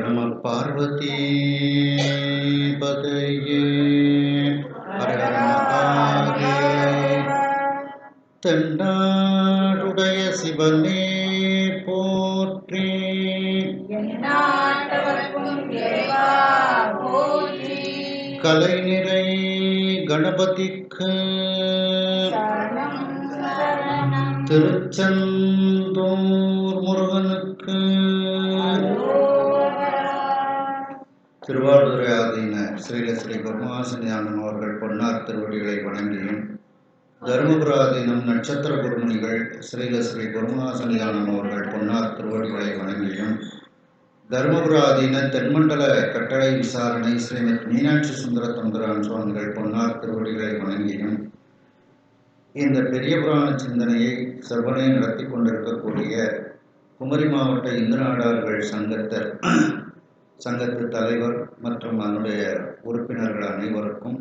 நம பார்வதி பதையே ஹர மகாதேவ. தென்னாடுடைய சிவனே போற்றி, கலைநிறை கணபதிக்கு திருச்செந்தூர் முருகனுக்கு திருவாவடுதுறை ஆதீன ஸ்ரீ குருமாசனியானம் அவர்கள் பொன்னார் திருவடிகளை வணங்கியும், தருமபுர ஆதீனம் நட்சத்திர குருமுனிகள் ஸ்ரீ குருமாசனியானம் அவர்கள் பொன்னார் திருவடிகளை வணங்கியும், தருமபுர ஆதீன தென்மண்டல கட்டளை விசாரணை ஸ்ரீமத் மீனாட்சி சுந்தர தம்பிரான் சுவாமிகள் பொன்னார் திருவடிகளை வணங்கியும், இந்த பெரிய புராண சிந்தனையை செவ்வனே நடத்தி கொண்டிருக்கக்கூடிய குமரி மாவட்ட இந்து நாடார்கள் சங்கத்து தலைவர் மற்றும் அதனுடைய உறுப்பினர்கள் அனைவருக்கும்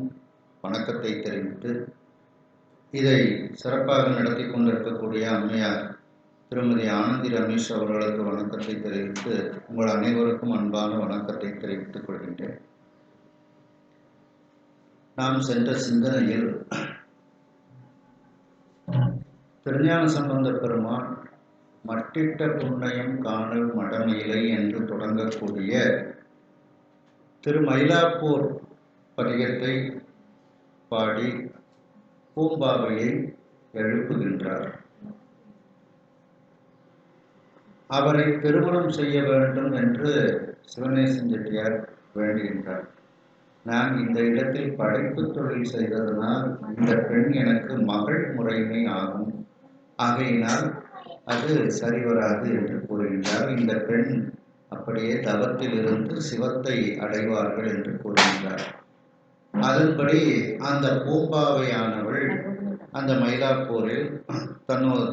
வணக்கத்தை தெரிவித்து, இதை சிறப்பாக நடத்தி கொண்டிருக்கக்கூடிய அம்மையார் திருமதி ஆனந்தி ரமேஷ் அவர்களுக்கு வணக்கத்தை தெரிவித்து உங்கள் அனைவருக்கும் அன்பான வணக்கத்தை தெரிவித்துக் கொள்கின்றேன். நாம் சென்ற சிந்தனையில் திருஞான சம்பந்த பெருமான் மட்டிட்ட புண்ணியம் காணல் மடமயிலை என்று தொடங்கக்கூடிய திருமயிலாப்பூர் பதிகத்தை பாடி பூம்பாவையை எழுப்புகின்றார். அவரை திருமணம் செய்ய வேண்டும் என்று சிவநேசன் செட்டியார் வேண்டுகின்றார். நான் இந்த இடத்தில் படைப்பு தொழில் செய்ததனால் இந்த பெண் எனக்கு மகள் முறைமை ஆகும், ஆகையினால் அது சரிவராது என்று கூறுகின்றார். இந்த பெண் அப்படியே தவத்தில் இருந்து சிவத்தை அடைவார்கள் என்று கூறுகின்றார். அதன்படி அந்த பூம்பாவையானவள் அந்த மயிலாப்பூரில்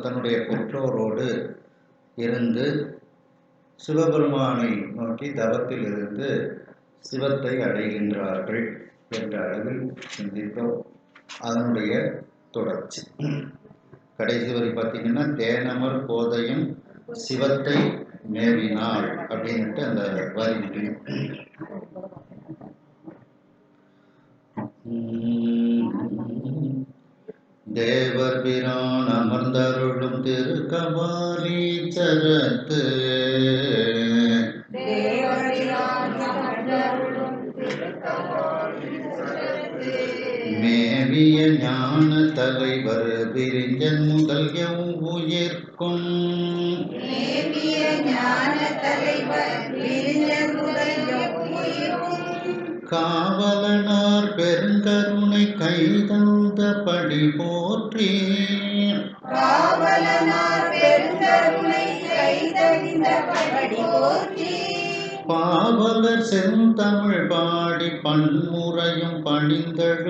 தன்னுடைய பெற்றோரோடு இருந்து சிவபெருமானை நோக்கி தவத்தில் இருந்து சிவத்தை அடைகின்றார்கள் என்ற அளவில் சிந்தித்தோம். அதனுடைய தொடர்ச்சி கடைசி வரை பார்த்தீங்கன்னா, தேனமர் கோதையும் சிவத்தை மேவினாள் அப்படின்ட்டு அந்த வரி முடியும். தேவர் பிரான் அமர்ந்தருளும் திருக்கபாலீச்சரத்து மேவிய ஞான தலைவர் விரிஞ்சன் முதல் எவ்வுயிர்க்கும் காவலனார் பெருங்கருணை கைதந்தபடி போற்றி, பாவலர் செந்தமிழ் பாடி பன்முறையும் பணிந்தழுவார்,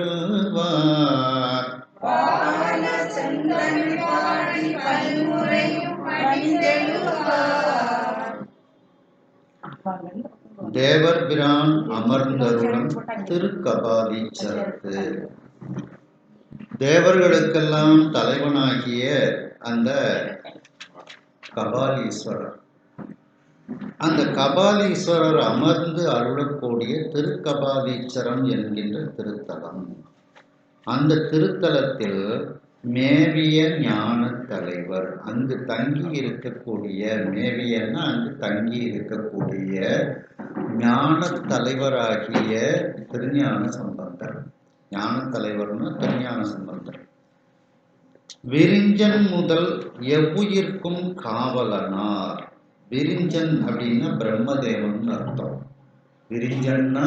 தேவர் பிரான் அமர்ந்தருளும் திருக்கபாலீச்சரத்து. தேவர்களுக்கெல்லாம் தலைவனாகிய அந்த கபாலீஸ்வரர், அந்த கபாலீஸ்வரர் அமர்ந்து அருளக்கூடிய திருக்கபாலீச்சரம் என்கின்ற திருத்தலம். அந்த திருத்தலத்தில் மேவிய ஞான தலைவர், அங்கு தங்கி இருக்கக்கூடிய, மேவியன்னா அங்கு தங்கி இருக்கக்கூடிய ஞான தலைவராகிய திருஞான சம்பந்தர். ஞான தலைவர்னா திருஞான சம்பந்தர். விரிஞ்சன் முதல் எவ்வுயிர்க்கும் காவலனார். விரிஞ்சன் அப்படின்னா பிரம்மதேவன் அர்த்தம். விரிஞ்சன்னா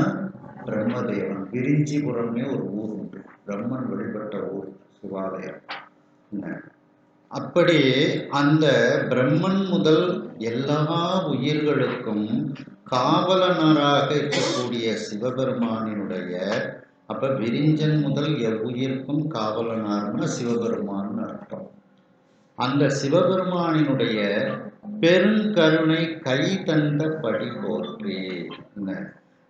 பிரம்மதேவன். விரிஞ்சிபுரம்னே ஒரு ஊர் உண்டு, பிரம்மன் வழிபட்ட ஊர், சிவாலயம். அப்படி அந்த பிரம்மன் முதல் எல்லா உயிர்களுக்கும் காவலனராக இருக்கக்கூடிய சிவபெருமானினுடைய, அப்ப விரிஞ்சன் முதல் எவ்வுயிர்க்கும் காவலனார்னா சிவபெருமான் அர்த்தம். அந்த சிவபெருமானினுடைய பெருங்கருணை கை தந்தபடி போற்றி.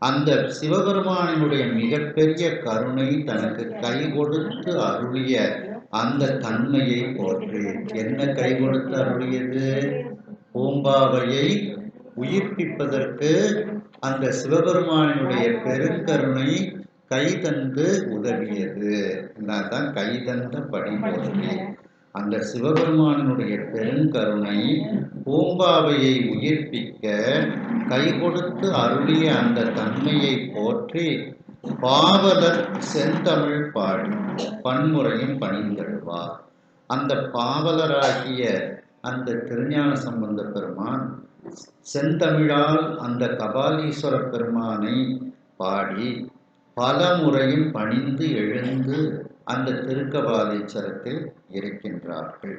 அந்த சிவபெருமானினுடைய மிகப்பெரிய கருணை தனக்கு கை கொடுத்து அருளிய அந்த தன்மையை போற்றி. என்ன கை கொடுத்து அருளியது? பூம்பாவையை உயிர்ப்பிப்பதற்கு அந்த சிவபெருமானுடைய பெருங்கருணை கைதந்து உதவியது. தான் கைதந்த படி போற்றி. அந்த சிவபெருமானுடைய பெருங்கருணை பூம்பாவையை உயிர்ப்பிக்க கை கொடுத்து அருளிய அந்த தன்மையை போற்றி பாவலர் செந்தமிழ் பாடி பன்முறையும் பணிந்தழுவார். அந்த பாவலராகிய அந்த திருஞான சம்பந்த பெருமான் செந்தமிழால் அந்த கபாலீஸ்வர பெருமானை பாடி பல முறையும் பணிந்து எழுந்து அந்த திருக்கபாலீஸ்வரத்தில் இருக்கின்றார்கள்.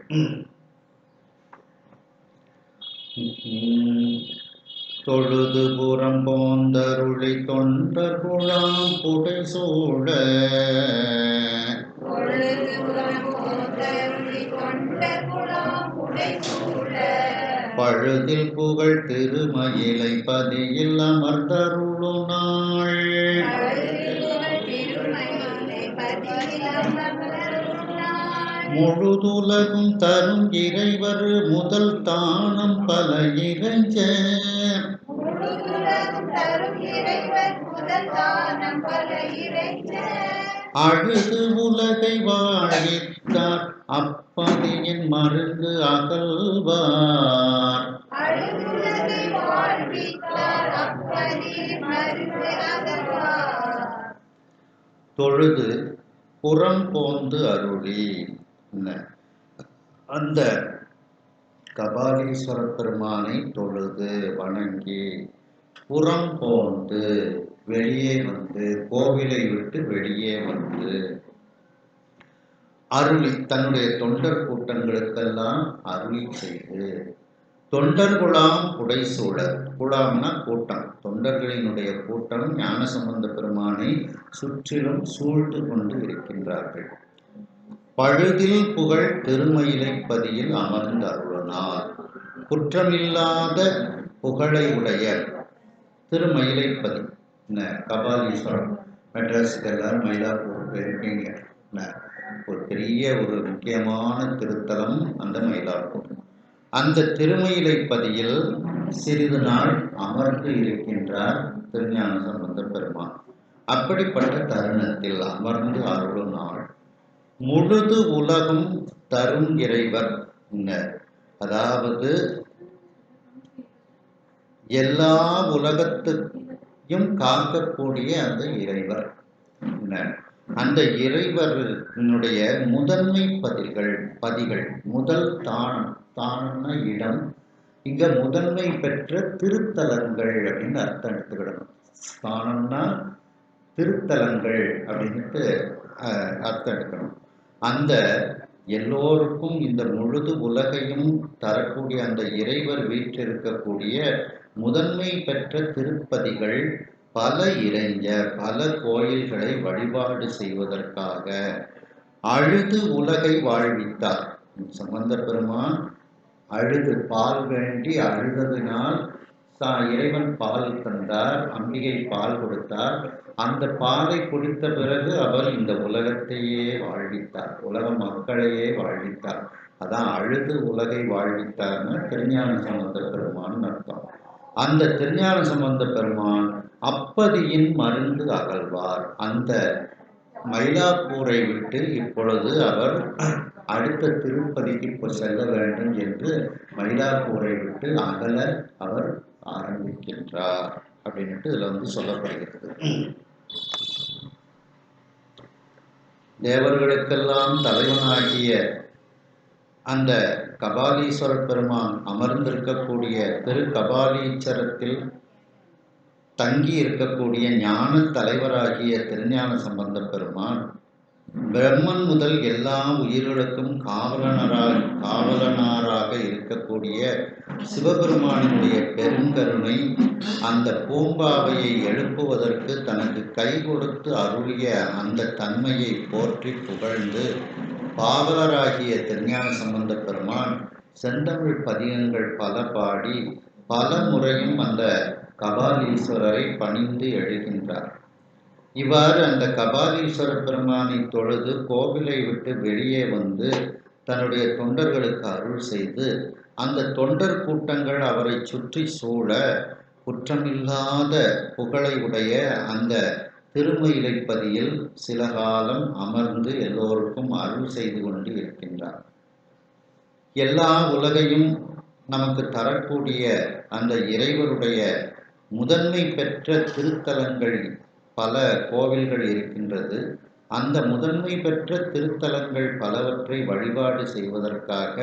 தொழுது புறம் போந்தருளி தொண்டர் குழாம் புடை சூழ பழுதில் புகழ் திருமயிலை பதியில் அமர்ந்தருளு நாள் முழுதுலகும் தரும் இறைவர் முதல் தானம் பல இறைஞ்ச அழுது உலகை வாழ்வித்தார் அப்பதியின் மருந்து அகல்வார். தொழுது புறம் போந்து அருளி அந்த கபாலீஸ்வர பெருமானை தொழுது வணங்கி புறம் போந்து வெளியே வந்து கோவிலை விட்டு வெளியே வந்து அருளி தன்னுடைய தொண்டர் கூட்டங்களுக்கெல்லாம் அருளி செய்து தொண்டர் குழாம் புடைசூழல். குழாம்னா கூட்டம், தொண்டர்களினுடைய கூட்டம் ஞானசம்பந்த பெருமானை சுற்றிலும் சூழ்ந்து கொண்டு இருக்கின்றார்கள். பழுதில் புகழ் திருமயிலை பதியில் அமர்ந்து அருளினார். குற்றமில்லாத புகழை உடைய திருமயிலைப்பதி கபாலீஸ்வரம். மெட்ராஸுக்கு எல்லாரும் மயிலாப்பூர் போயிருக்கீங்க. ஒரு பெரிய ஒரு முக்கியமான திருத்தலம் அந்த மயிலாப்பூர். அந்த திருமயிலைப்பதியில் சிறிது நாள் அமர்ந்து இருக்கின்றார் திருஞான சம்பந்த பெருமான். அப்படிப்பட்ட தருணத்தில் அமர்ந்து அருளும் நாள் முழுது உலகம் தரும் இறைவர். அதாவது எல்லா உலகத்துக்கும் காக்கக்கூடிய அந்த இறைவர். அந்த இறைவனுடைய முதன்மை பதிகள் முதல் தானம். தானம்னா இடம். இங்க முதன்மை பெற்ற திருத்தலங்கள் அப்படின்னு அர்த்தம் எடுத்துக்கிடணும். தானம்னா திருத்தலங்கள் அப்படின்ட்டு அர்த்தம் எடுக்கணும். அந்த எல்லோருக்கும் இந்த முழுது உலகையும் தரக்கூடிய அந்த இறைவர் வீற்றிருக்கக்கூடிய முதன்மை பெற்ற திருப்பதிகள் பல இறைஞ்ச பல கோயில்களை வழிபாடு செய்வதற்காக அழுது உலகை வாழ்வித்தார். சம்பந்த பெருமான் அழுது பால் வேண்டி அழுததினால் இறைவன் பால் தந்தார், அம்பிகை பால் கொடுத்தார். அந்த பாலை குடித்த பிறகு அவர் இந்த உலகத்தையே வாழ்வித்தார், உலக மக்களையே வாழ்வித்தார். அதான் அழுது உலகை வாழ்வித்தார்னு திருஞான சம்பந்த பெருமான் அர்த்தம். அந்த திருஞான சம்பந்த பெருமான் அப்பதியின் மருந்து அகழ்வார். அந்த மயிலாப்பூரை விட்டு இப்பொழுது அவர் அடுத்த திருப்பதிக்கு செல்ல வேண்டும் என்று மயிலாப்பூரை விட்டு அகல அவர் ஆரம்பிக்கின்றார் அப்படின்ட்டு இதுல சொல்லப்படுகிறது. தேவர்களுக்கெல்லாம் தலைவனாகிய அந்த கபாலீஸ்வர பெருமான் அமர்ந்திருக்கக்கூடிய திரு கபாலீச்சரத்தில் தங்கி இருக்கக்கூடிய ஞான தலைவராகிய திருஞான சம்பந்த பெருமான் பிரம்மன் முதல் எல்லா உயிர்களுக்கும் காவலனாராக இருக்கக்கூடிய சிவபெருமானுடைய பெருங்கருணை அந்த பூம்பாவையை எழுப்புவதற்கு தனக்கு கை கொடுத்து அருளிய அந்த தன்மையை போற்றி புகழ்ந்து பாவலராகிய திருஞான சம்பந்த பெருமான் செந்தமிழ் பதிகங்கள் பல பாடி பல முறையும் அந்த கபாலீஸ்வரரை பணிந்து எழுகின்றார். இவ்வாறு அந்த கபாலீஸ்வர பெருமானை தொழுது கோவிலை விட்டு வெளியே வந்து தன்னுடைய தொண்டர்களுக்கு அருள் செய்து அந்த தொண்டர் கூட்டங்கள் அவரை சுற்றி சூழ குற்றமில்லாத புகழை உடைய அந்த திருமயிலைப்பதியில் சில காலம் அமர்ந்து எல்லோருக்கும் அருள் செய்து கொண்டு இருக்கின்றார். எல்லா உலகையும் நமக்கு தரக்கூடிய அந்த இறைவருடைய முதன்மை பெற்ற திருத்தலங்கள் பல கோவில்கள் இருக்கின்றது. அந்த முதன்மை பெற்ற திருத்தலங்கள் பலவற்றை வழிபாடு செய்வதற்காக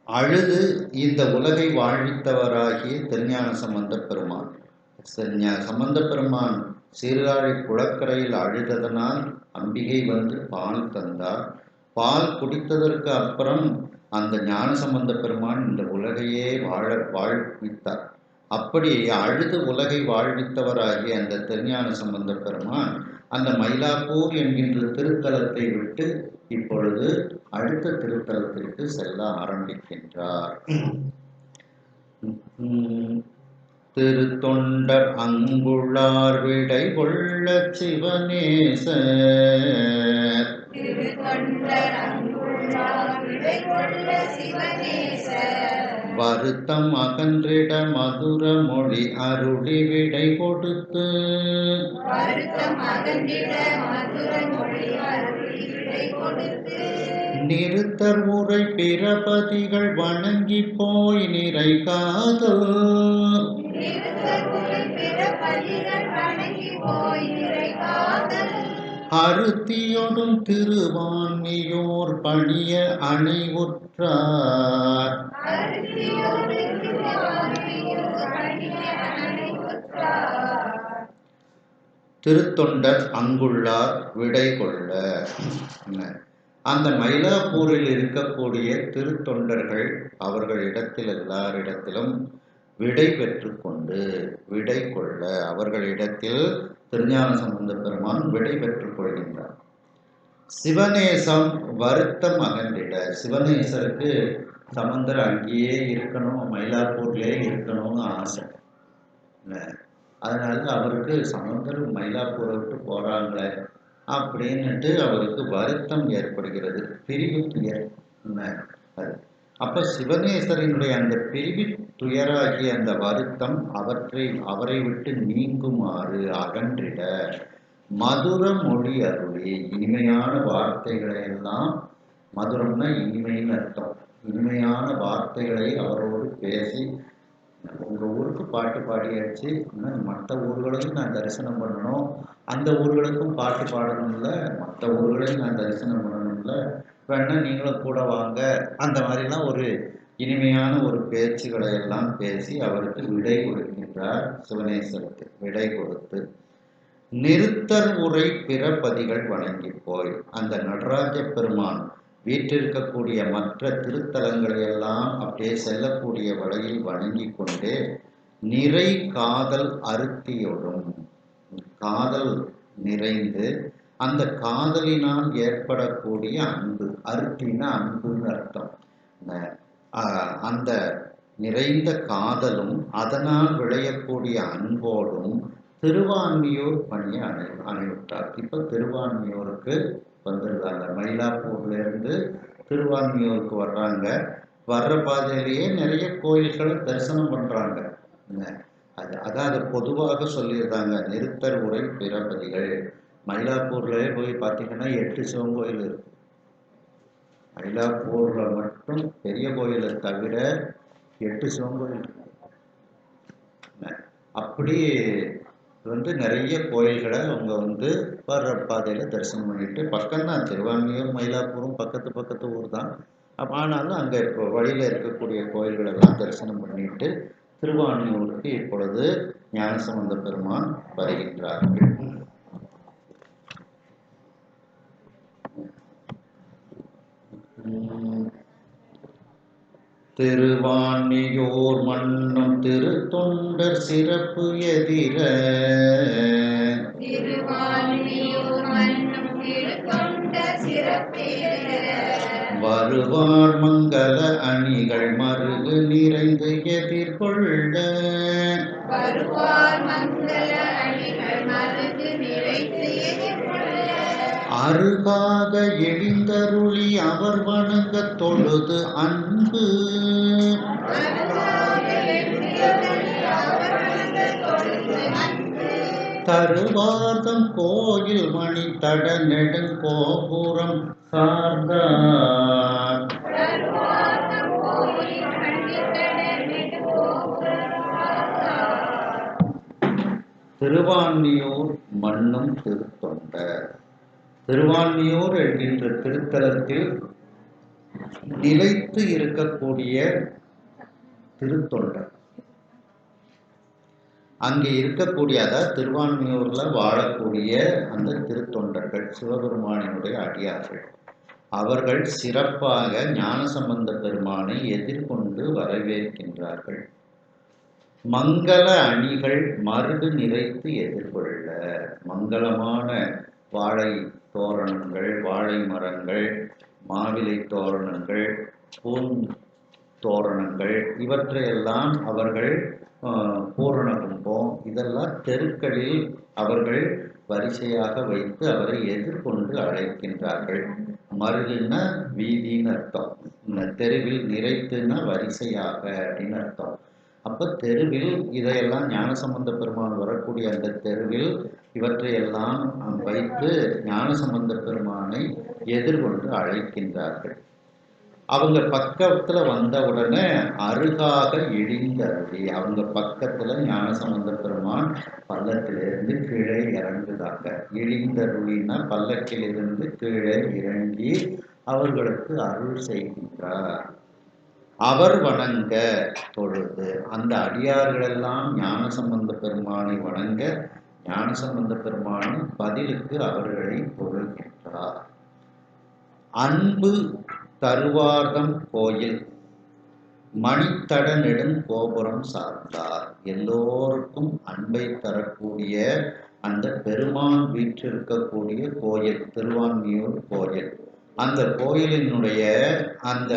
அழுது இந்த உலகை வாழ்வித்தவராகிய திருஞான சம்பந்த பெருமான் சம்பந்த பெருமான் சீர்காழி குளக்கரையில் அழுததனால் அம்பிகை வந்து பால் தந்தார். பால் குடித்ததற்கு அப்புறம் அந்த ஞான சம்பந்த பெருமான் இந்த உலகையே வாழ்வித்தார். அப்படி அழுது உலகை வாழ்வித்தவராகிய அந்த திருஞான சம்பந்த பெருமான் அந்த மயிலாப்பூர் என்கின்ற திருத்தலத்தை விட்டு இப்பொழுது அடுத்த திருத்தலத்திற்கு செல்ல ஆரம்பிக்கின்றார். திருத்தொண்டர் அங்குள்ளார் விடை கொள்ள சிவநேசர் வருத்தம் அகன்றிட மதுர மொழி அருளி விடை கொடுத்து நிறுத்தர் முறை பிரபதிகள் வணங்கி போய் நிறை காதல் அருத்தியொடும் திருவான்மியோர் பணிய அணிவுற்றார். திருத்தொண்டர் அங்குள்ளார் விடை கொள்ள. அந்த மயிலாப்பூரில் இருக்கக்கூடிய திருத்தொண்டர்கள் அவர்களிடத்தில் எல்லாரிடத்திலும் விடை பெற்று கொண்டு விடை கொள்ள அவர்களிடத்தில் திருஞான சம்பந்த பெருமான் விடை பெற்றுக் கொள்கின்றார். சிவநேசம் வருத்தம் அகன்றிட. சிவநேசருக்கு சம்பந்தர் அங்கேயே இருக்கணும், மயிலாப்பூர்லேயே இருக்கணும்னு ஆசை. அதனால அவருக்கு சம்பந்தர் மயிலாப்பூரை விட்டு போறாங்களே அப்படின்னுட்டு அவருக்கு வருத்தம் ஏற்படுகிறது, பிரிவு துயர். அப்ப சிவநேசரினுடைய அந்த பிரிவு துயராகிய அந்த வருத்தம் அவரை விட்டு நீங்குமாறு அகன்றிட மதுர மொழி அருளி இனிமையான வார்த்தைகளை எல்லாம், மதுரம்னா இனிமைன்னு அர்த்தம், இனிமையான வார்த்தைகளை அவரோடு பேசி, உங்க ஊருக்கு பாட்டு பாடியாச்சு, மற்ற ஊர்களையும் நான் தரிசனம் பண்ணணும், அந்த ஊர்களுக்கும் பாட்டு பாடணும்ல, மற்ற ஊர்களையும் நான் தரிசனம் பண்ணணும்ல, வேணா நீங்களும் கூட வாங்க, அந்த மாதிரிலாம் ஒரு இனிமையான ஒரு பேச்சுகளை எல்லாம் பேசி அவருக்கு விடை கொடுக்கின்றார். சிவநேசருக்கு விடை கொடுத்து நிறுத்தர் உரை பிறப்பதிகள் வணங்கி போய் அந்த நடராஜ பெருமான் வீற்றிருக்கக்கூடிய மற்ற திருத்தலங்களை எல்லாம் அப்படியே செல்லக்கூடிய வழியில் வணங்கி கொண்டே நிறை காதல் அருத்தியோடும் காதல் நிறைந்து அந்த காதலினால் ஏற்படக்கூடிய அன்பு, அருத்தினா அன்புன்னு அர்த்தம், அந்த நிறைந்த காதலும் அதனால் விளையக்கூடிய அன்போடும் திருவான்மியூர் பணியை அணிவிட்டார். இப்போ திருவான்மியூருக்கு வந்துருக்காங்க, மயிலாப்பூர்ல இருந்து திருவான்மியூருக்கு வர்றாங்க. வர்ற பாதையிலேயே நிறைய கோயில்களை தரிசனம் பண்றாங்க. அதாவது பொதுவாக சொல்லியிருந்தாங்க, நிறுத்தர் உரை பிறப்பதிகள். மயிலாப்பூர்லயே போய் பார்த்தீங்கன்னா 8 சிவன் கோயில் இருக்கு. மயிலாப்பூர்ல மட்டும் பெரிய கோயிலை தவிர 8 சிவன் கோயில் இருக்கு. அப்படி நிறைய கோயில்களை அவங்க வர்ற பாதையில தரிசனம் பண்ணிட்டு, பக்கம்தான் திருவான்மியூர் மயிலாப்பூரும் பக்கத்து ஊர் தான். ஆனாலும் அங்க இப்போ வழியில இருக்கக்கூடிய கோயில்கள் எல்லாம் தரிசனம் பண்ணிட்டு திருவான்மியூருக்கு இப்பொழுது ஞானசம்பந்த பெருமான் வருகின்றார்கள். திருவான்மியோர் மன்னும் திருத்தொண்டர் சிறப்பு எதிர வருவார் மங்கள அணிகள் மருகு நிறைந்து எதிர்கொள்ள அருகாக எழுந்தருளி அவர் வணங்க தொழுது அன்பு தருவாதம் கோயில் மணி தட நெடுங்கோபுரம் சார்ந்தார். திருவான்மியூர் மண்ணும் திருத்தொண்டர். திருவான்மியூர் என்கின்ற திருத்தலத்தில் நிலைத்து இருக்கக்கூடிய திருத்தொண்டர், அங்கே இருக்கக்கூடிய, அதாவது திருவான்மியூர்ல வாழக்கூடிய அந்த திருத்தொண்டர்கள் சிவபெருமானினுடைய அடியார்கள், அவர்கள் சிறப்பாக ஞானசம்பந்த பெருமானை எதிர்கொண்டு வரவேற்கின்றார்கள். மங்கள அணிகள் மருது நிறைத்து எதிர்கொள்ள, மங்களமான வாழை தோரணங்கள், வாழை மரங்கள், மாவிலை தோரணங்கள், பூந்தோரணங்கள், இவற்றையெல்லாம் அவர்கள் பூரண கும்பம் இதெல்லாம் தெருக்களில் அவர்கள் வரிசையாக வைத்து அவரை எதிர்கொண்டு அழைக்கின்றார்கள். மருதுன்னா வீதின்னு அர்த்தம், தெருவில் நிறைத்துன்னா வரிசையாக அப்படின்னு அர்த்தம். அப்ப தெருவில் இதையெல்லாம் ஞானசம்பந்த பெருமான் வரக்கூடிய அந்த தெருவில் இவற்றையெல்லாம் வைத்து ஞானசம்பந்த பெருமானை எதிர்கொண்டு அழைக்கின்றார்கள். அவங்க பக்கத்துல வந்த உடனே அருகாக இழிந்தருளி, அவங்க பக்கத்துல ஞானசம்பந்த பெருமான் பல்லக்கிலிருந்து கீழே இறங்குதாங்க. இழிந்தருளினா பல்லக்கிலிருந்து கீழே இறங்கி அவர்களுக்கு அருள் செய்கின்றார். அவர் வணங்க தொழுது, அந்த அடியார்களெல்லாம் ஞானசம்பந்த பெருமானை வணங்க ஞானசம்பந்த பெருமானும் பதிலுக்கு அவர்களை தொழுகின்றார். அன்பு தருவார்தம் கோயில் மணித்தட நெடும் கோபுரம் சார்ந்தார். எல்லோருக்கும் அன்பை தரக்கூடிய அந்த பெருமான் வீற்றிருக்கக்கூடிய கோயில் திருவான்மியூர் கோயில். அந்த கோயிலினுடைய அந்த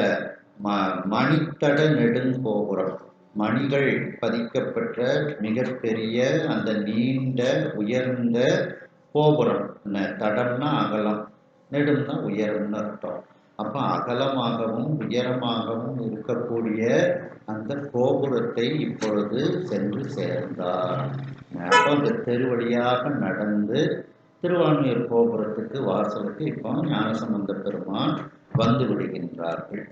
மணித்தட நெடுங்கோபுரம், மணிகள் பதிக்கப்பட்ட மிகப்பெரிய அந்த நீண்ட உயர்ந்த கோபுரம். தடம்னா அகலம், நெடும்னா உயரம்னு அர்த்தம். அப்ப அகலமாகவும் உயரமாகவும் இருக்கக்கூடிய அந்த கோபுரத்தை இப்பொழுது சென்று சேர்ந்தார். அப்போ அந்த தெருவழியாக நடந்து திருவான்மியூர் கோபுரத்துக்கு வாசலுக்கு இப்போ ஞானசம்பந்த பெருமான் வந்து விடுகின்றார்கள்.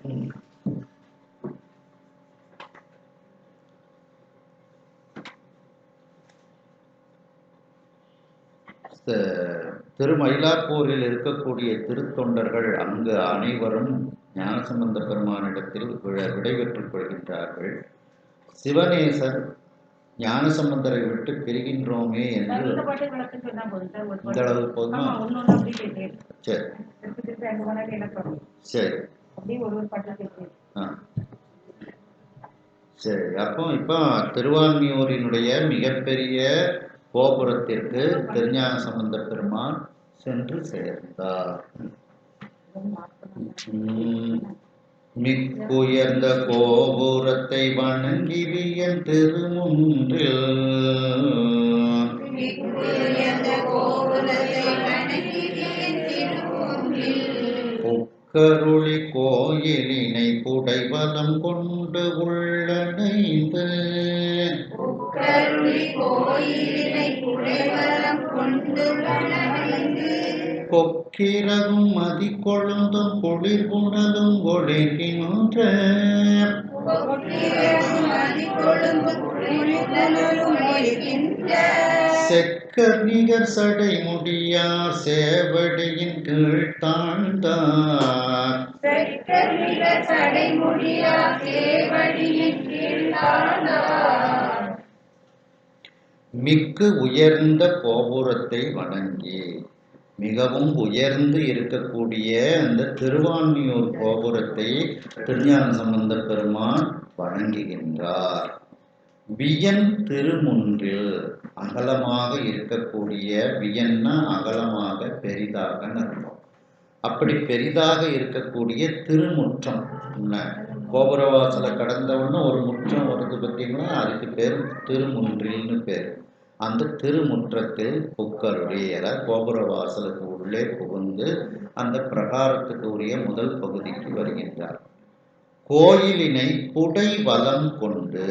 திருமயிலாப்பூரில் இருக்கக்கூடிய திருத்தொண்டர்கள் அங்கு அனைவரும் ஞானசம்பந்த பெருமானிடத்தில் விடைபெற்றுக் கொள்கின்றார்கள். சிவநேசர் ஞானசம்பந்தரை விட்டு பிரிகின்றோமே என்று இந்த அளவு போதுமா? சரி சரி சரி. அப்போ இப்போ திருவான்மியூரினுடைய மிகப்பெரிய கோபுரத்திற்கு திருஞான சம்பந்த பெருமான் சென்று சேர்ந்தார். மிக்குயர்ந்த கோபுரத்தை வணங்கி வியன் திருமுன்றில் புக்கருளி கோயிலினை புடைவலம் கொண்டு உள்ளணைந்து கொக்கிரகும் மதி கொழுந்தும் குளிர் புனலும் ஒளிர்கின்ற செக்கர் நிகர் சடை முடியா சேவடியின் கீழ் தாழ்ந்தார். மிக்கு உயர்ந்த கோபுரத்தை வணங்கி, மிகவும் உயர்ந்து இருக்கக்கூடிய அந்த திருவான்மியூர் கோபுரத்தை திருஞான சம்பந்த பெருமான் வணங்குகின்றார். வியன் திருமுன்றில், அகலமாக இருக்கக்கூடிய, வியன்னா அகலமாக பெரிதாக அர்த்தம். அப்படி பெரிதாக இருக்கக்கூடிய திருமுற்றம், கோபுரவாசலை கடந்தவுடனே ஒரு முற்றம் வருது பார்த்தீங்களா, அதுக்கு பேர் திருமுன்றில்னு பேர். அந்த திருமுற்றத்தில் புக்கருளி, அதாவது கோபுரவாசலுக்கு உள்ளே புகுந்து அந்த பிரகாரத்துக்கு உரிய முதல் பகுதிக்கு வருகின்றார். கோயிலினை புடை வலம் கொண்டு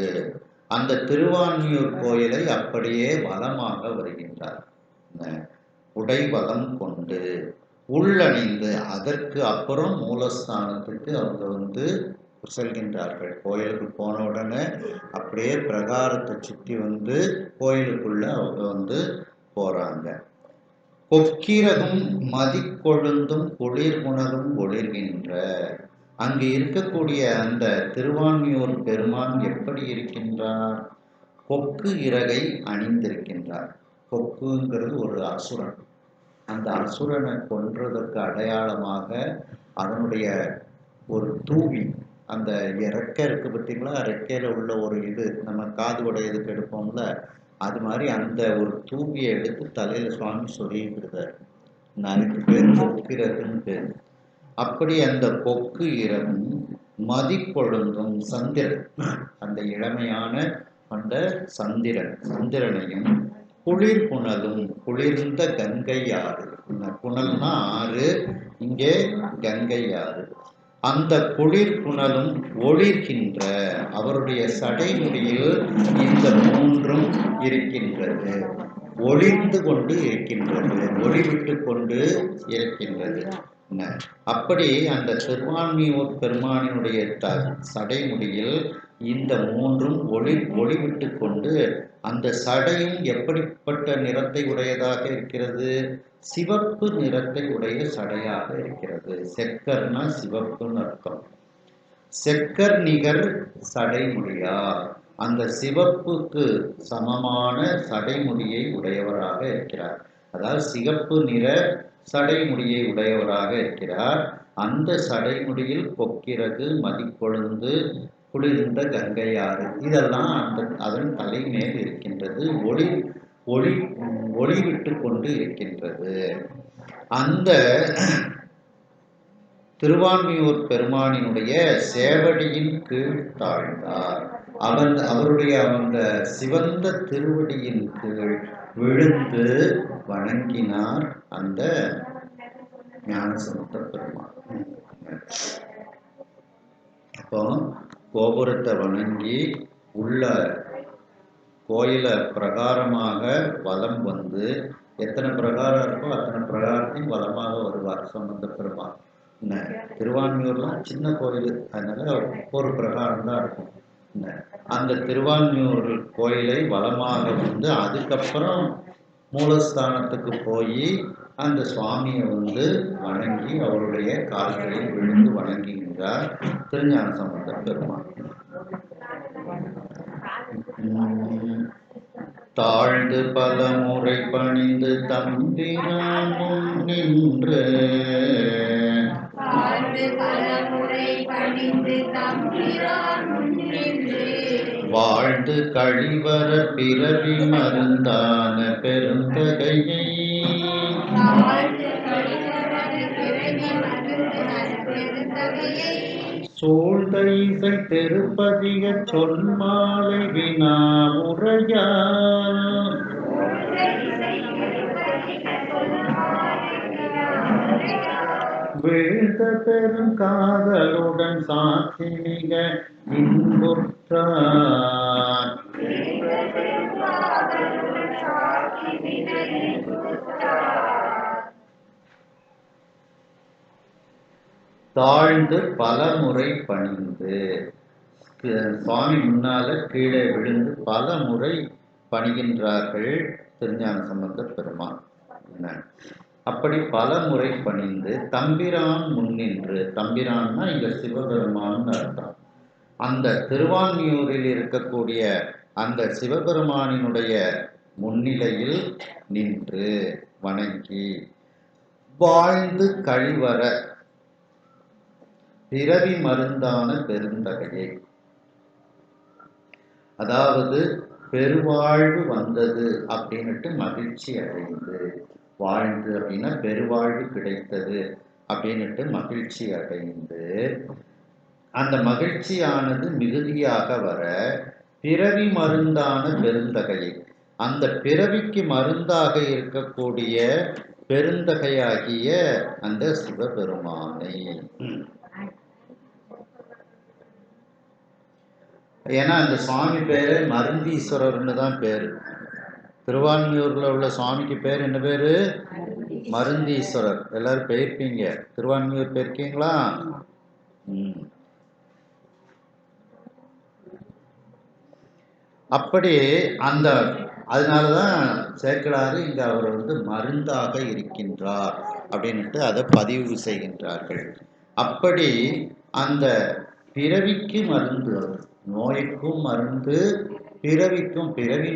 அந்த திருவான்மியூர் கோயிலை அப்படியே வலமாக வருகின்றார். புடை வலம் கொண்டு உள்ளணிந்து அதற்கு அப்புறம் மூலஸ்தானத்துக்கு அவங்க செல்கின்றார்கள். கோயிலுக்கு போன உடனே அப்படியே பிரகாரத்தை சுற்றி கோயிலுக்குள்ள அவங்க போறாங்க. கொக்கிரகும் மதிக்கொழுந்தும் குளிர்குணரும் ஒளிர்கின்ற அங்கு இருக்கக்கூடிய அந்த திருவான்மியூர் பெருமான் எப்படி இருக்கின்றார்? கொக்கு இறகை அணிந்திருக்கின்றார். கொக்குங்கிறது ஒரு அசுரன். அந்த அசுரனை கொன்றதற்கு அடையாளமாக அதனுடைய ஒரு தூவி, அந்த ரெக்கை இருக்கு பார்த்தீங்களா, ரெக்கையில உள்ள ஒரு இது நம்ம காது உடையதுக்கு எடுப்போம்ல, அது மாதிரி அந்த ஒரு தூவியை எடுத்து தலையில சுவாமி சொல்லியிருக்கிறார். அதுக்கு பேர் கொக்கிரகுன்னு பேர். அப்படி அந்த கொக்கு இறகும் மதிக்கொழுந்தும் சந்திரன், அந்த இளமையான அந்த சந்திரனையும் குளிர் புனலும், குளிர்ந்த கங்கை ஆறு, புனல்னா ஆறு, இங்கே கங்கை ஆறு, அந்த குளிர் புனலும் ஒளிர்கின்ற அவருடைய சடைமுடியில் இந்த மூன்றும் இருக்கின்றது, ஒளிர்ந்து கொண்டு இருக்கின்றது, ஒளிவிட்டு கொண்டு இருக்கின்றது. அப்படி அந்த திருவான்மியூர் பெருமானினுடைய சடைமுடியில் இந்த மூன்றும் ஒளிவிட்டு கொண்டு, அந்த சடையும் எப்படிப்பட்ட நிறத்தை உடையதாக இருக்கிறது? சிவப்பு நிறத்தை உடைய சடையாக இருக்கிறது. செக்கர்னா சிவப்புன்னு அர்த்தம். செக்கர் நிகர் சடைமுடியார், அந்த சிவப்புக்கு சமமான சடைமுடியை உடையவராக இருக்கிறார். அதாவது சிவப்பு நிற சடைமுடியை உடையவராக இருக்கிறார். அந்த சடைமுடியில் கொக்கிரகு மதிக்கொழுந்து குளிர்ந்த கங்கையாறு இதெல்லாம் அதன் தலைமேல் இருக்கின்றது. ஒளி விட்டு கொண்டு இருக்கின்றது. அந்த திருவான்மியூர் பெருமானினுடைய சேவடியின் கீழ் தாழ்ந்தார். அவருடைய அந்த சிவந்த திருவடியின் கீழ் விழுந்து வணங்கினார் அந்த ஞானசம்பந்த பெருமான். அப்போ கோபுரத்தை வணங்கி உள்ள கோயில பிரகாரமாக வலம் எத்தனை பிரகாரம் இருக்கோ அத்தனை பிரகாரத்தையும் வலமாக வருவார் சம்பந்த பெருமான். திருவான்மியூர்லாம் சின்ன கோயில், அதனால ஒரு பிரகாரம் தான் இருக்கும். அந்த திருவான்மியூர் கோயிலை வலமாக அதுக்கப்புறம் மூலஸ்தானத்துக்கு போய் அந்த சுவாமியை வணங்கி அவருடைய கால்களில் விழுந்து வணங்குகின்றார் திருஞான சம்பந்த பெருமான். தாழ்ந்து பல முறை பணிந்து தம்பிரான் நின்று வாழ்ந்து கழிவர பிறவி மருந்தான பெருந்தகையை சூழ்ந்த இசை திருப்பதிக சொல்மாலை வினா உரையால் வீழ்ந்த பெரும் காதலுடன் சாட்சி மிக இன்புற்றார். தாழ்ந்து பல முறை பணிந்து, சுவாமி முன்னால கீழே விழுந்து பல முறை பணிகின்றார்கள் திருஞான சம்பந்த பெருமான். அப்படி பல முறை பணிந்து தம்பிரான் முன்னின்று, தம்பிரான்னா இங்க சிவபெருமான் அர்த்தம், அந்த திருவான்மியூரில் இருக்கக்கூடிய அந்த சிவபெருமானினுடைய முன்னிலையில் நின்று வணங்கி வாழ்ந்து கழிவர பிறவி மருந்தான பெருந்தகையை, அதாவது பெருவாழ்வு வந்தது அப்படின்னுட்டு மகிழ்ச்சி அடைந்து, வாழ்ந்து அப்படின்னா பெருவாழ்வு கிடைத்தது அப்படின்னுட்டு மகிழ்ச்சி அடைந்து, அந்த மகிழ்ச்சியானது மிகுதியாக வர பிறவி மருந்தான பெருந்தகையை, அந்த பிறவிக்கு மருந்தாக இருக்கக்கூடிய பெருந்தகையாகிய அந்த சிவபெருமானை. ஏன்னா அந்த சுவாமி பேரு மருந்தீஸ்வரர்னு தான் பேரு. திருவான்மியூர்ல உள்ள சுவாமிக்கு பேர் என்ன பேரு? மருந்தீஸ்வரர். எல்லாரும் போயிருப்பீங்க. திருவான்மியூர் போயிருக்கீங்களா? அப்படி அந்த அதனாலதான் சேக்கிழார் இங்க அவர் மருந்தாக இருக்கின்றார் அப்படின்ட்டு அதை பதிவு செய்கின்றார்கள். அப்படி அந்த பிறவிக்கு மருந்து, அவர் நோய்க்கும் மருந்து, பிறவி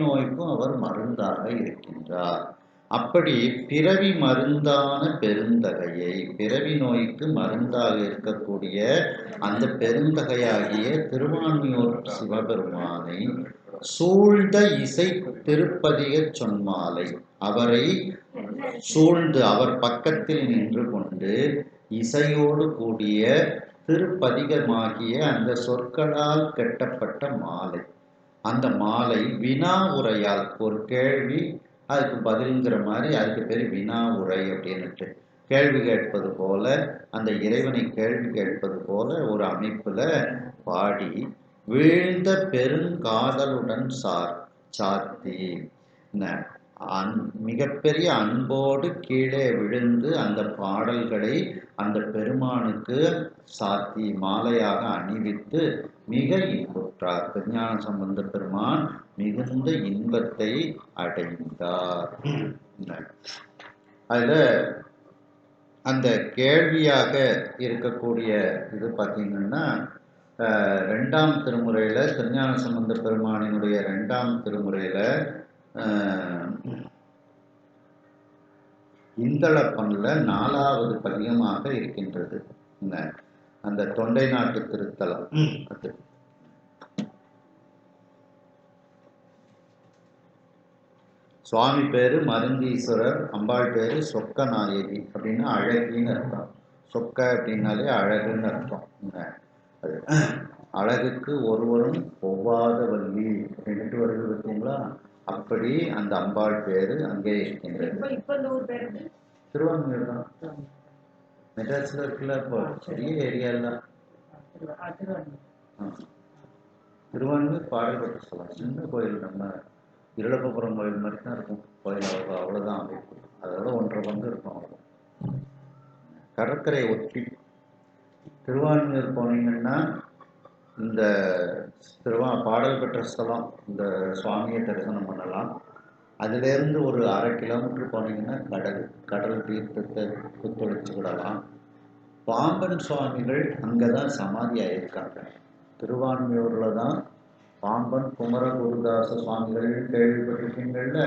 நோய்க்கும் அவர் மருந்தாக இருக்கின்றார். அப்படி பிறவி மருந்தான பெருந்தகையை, பிறவி நோய்க்கு மருந்தாக இருக்கக்கூடிய அந்த பெருந்தகையாகிய திருவான்மியூர் சிவபெருமானை சூழ்ந்த இசை திருப்பதிக சொன்மாலை, அவரை சூழ்ந்து அவர் பக்கத்தில் நின்று கொண்டு இசையோடு கூடிய திருப்பதிகமாகிய அந்த சொற்களால் கட்டப்பட்ட மாலை, அந்த மாலை வினா உரையால், ஒரு கேள்வி அதுக்கு பதில்ங்கிற மாதிரி அதுக்கு பேர் வினா உரை அப்படின்னுட்டு, கேள்வி கேட்பது போல, அந்த இறைவனை கேள்வி கேட்பது போல ஒரு அமைப்புல பாடி வீழ்ந்த பெருங்காதலுடன் சாத்தி மிகப்பெரிய அன்போடு கீழே விழுந்து அந்த பாடல்களை அந்த பெருமானுக்கு சாத்தி மாலையாக அணிவித்து மிக இன்புற்றார். திருஞான சம்பந்த பெருமான் மிகுந்த இன்பத்தை அடைந்தார். அதுல அந்த கேள்வியாக இருக்கக்கூடிய இது பார்த்தீங்கன்னா, 2ஆம் திருமுறையில, திருஞான சம்பந்த பெருமானினுடைய 2ஆம் திருமுறையில இந்தளப்பன்ல 4வது பதிகமாக இருக்கின்றது அந்த தொண்டை நாட்டு திருத்தலம். அது சுவாமி பேரு மருந்தீஸ்வரர், அம்பாள் பேரு சொக்க நாயகி அப்படின்னு அழகின்னு அர்த்தம். சொக்க அப்படின்னாலே அழகுன்னு அர்த்தம். அது அழகுக்கு ஒருவரும் ஒவ்வாத வள்ளி அப்படின்ட்டு வருது பார்த்தீங்களா? அப்படி அந்த அம்பாள் பேரு அங்கே இருக்கின்றது. திருவான்மியூர் தான், மெட்ராஸ்ல இருக்குல்ல. இப்போ பெரிய ஏரியால திருவான்மியூர் பாடல்பட்ட ஸ்தலம். சின்ன கோயில், நம்ம இருளப்பபுரம் கோயில் மாதிரி தான் இருக்கும் கோயில். அவ்வளோதான் அமைப்பு. அதோட 1.5 பங்கு இருக்கும். அவ்வளோ கடற்கரை ஒட்டி திருவான்மியூர் போனீங்கன்னா இந்த பாடல் பெற்ற ஸ்தலம், இந்த சுவாமியை தரிசனம் பண்ணலாம். அதிலேருந்து ஒரு 1/2 கிலோமீட்டர் போனீங்கன்னா கடல் தீர்த்தத்தை புத்தொழிச்சு விடலாம். பாம்பன் சுவாமிகள் அங்கே தான் சமாதி ஆகியிருக்காங்க. திருவான்மியூரில் தான் பாம்பன் குமரகுருதாச சுவாமிகள் கேள்விப்பட்டிருக்கீங்கள்ல.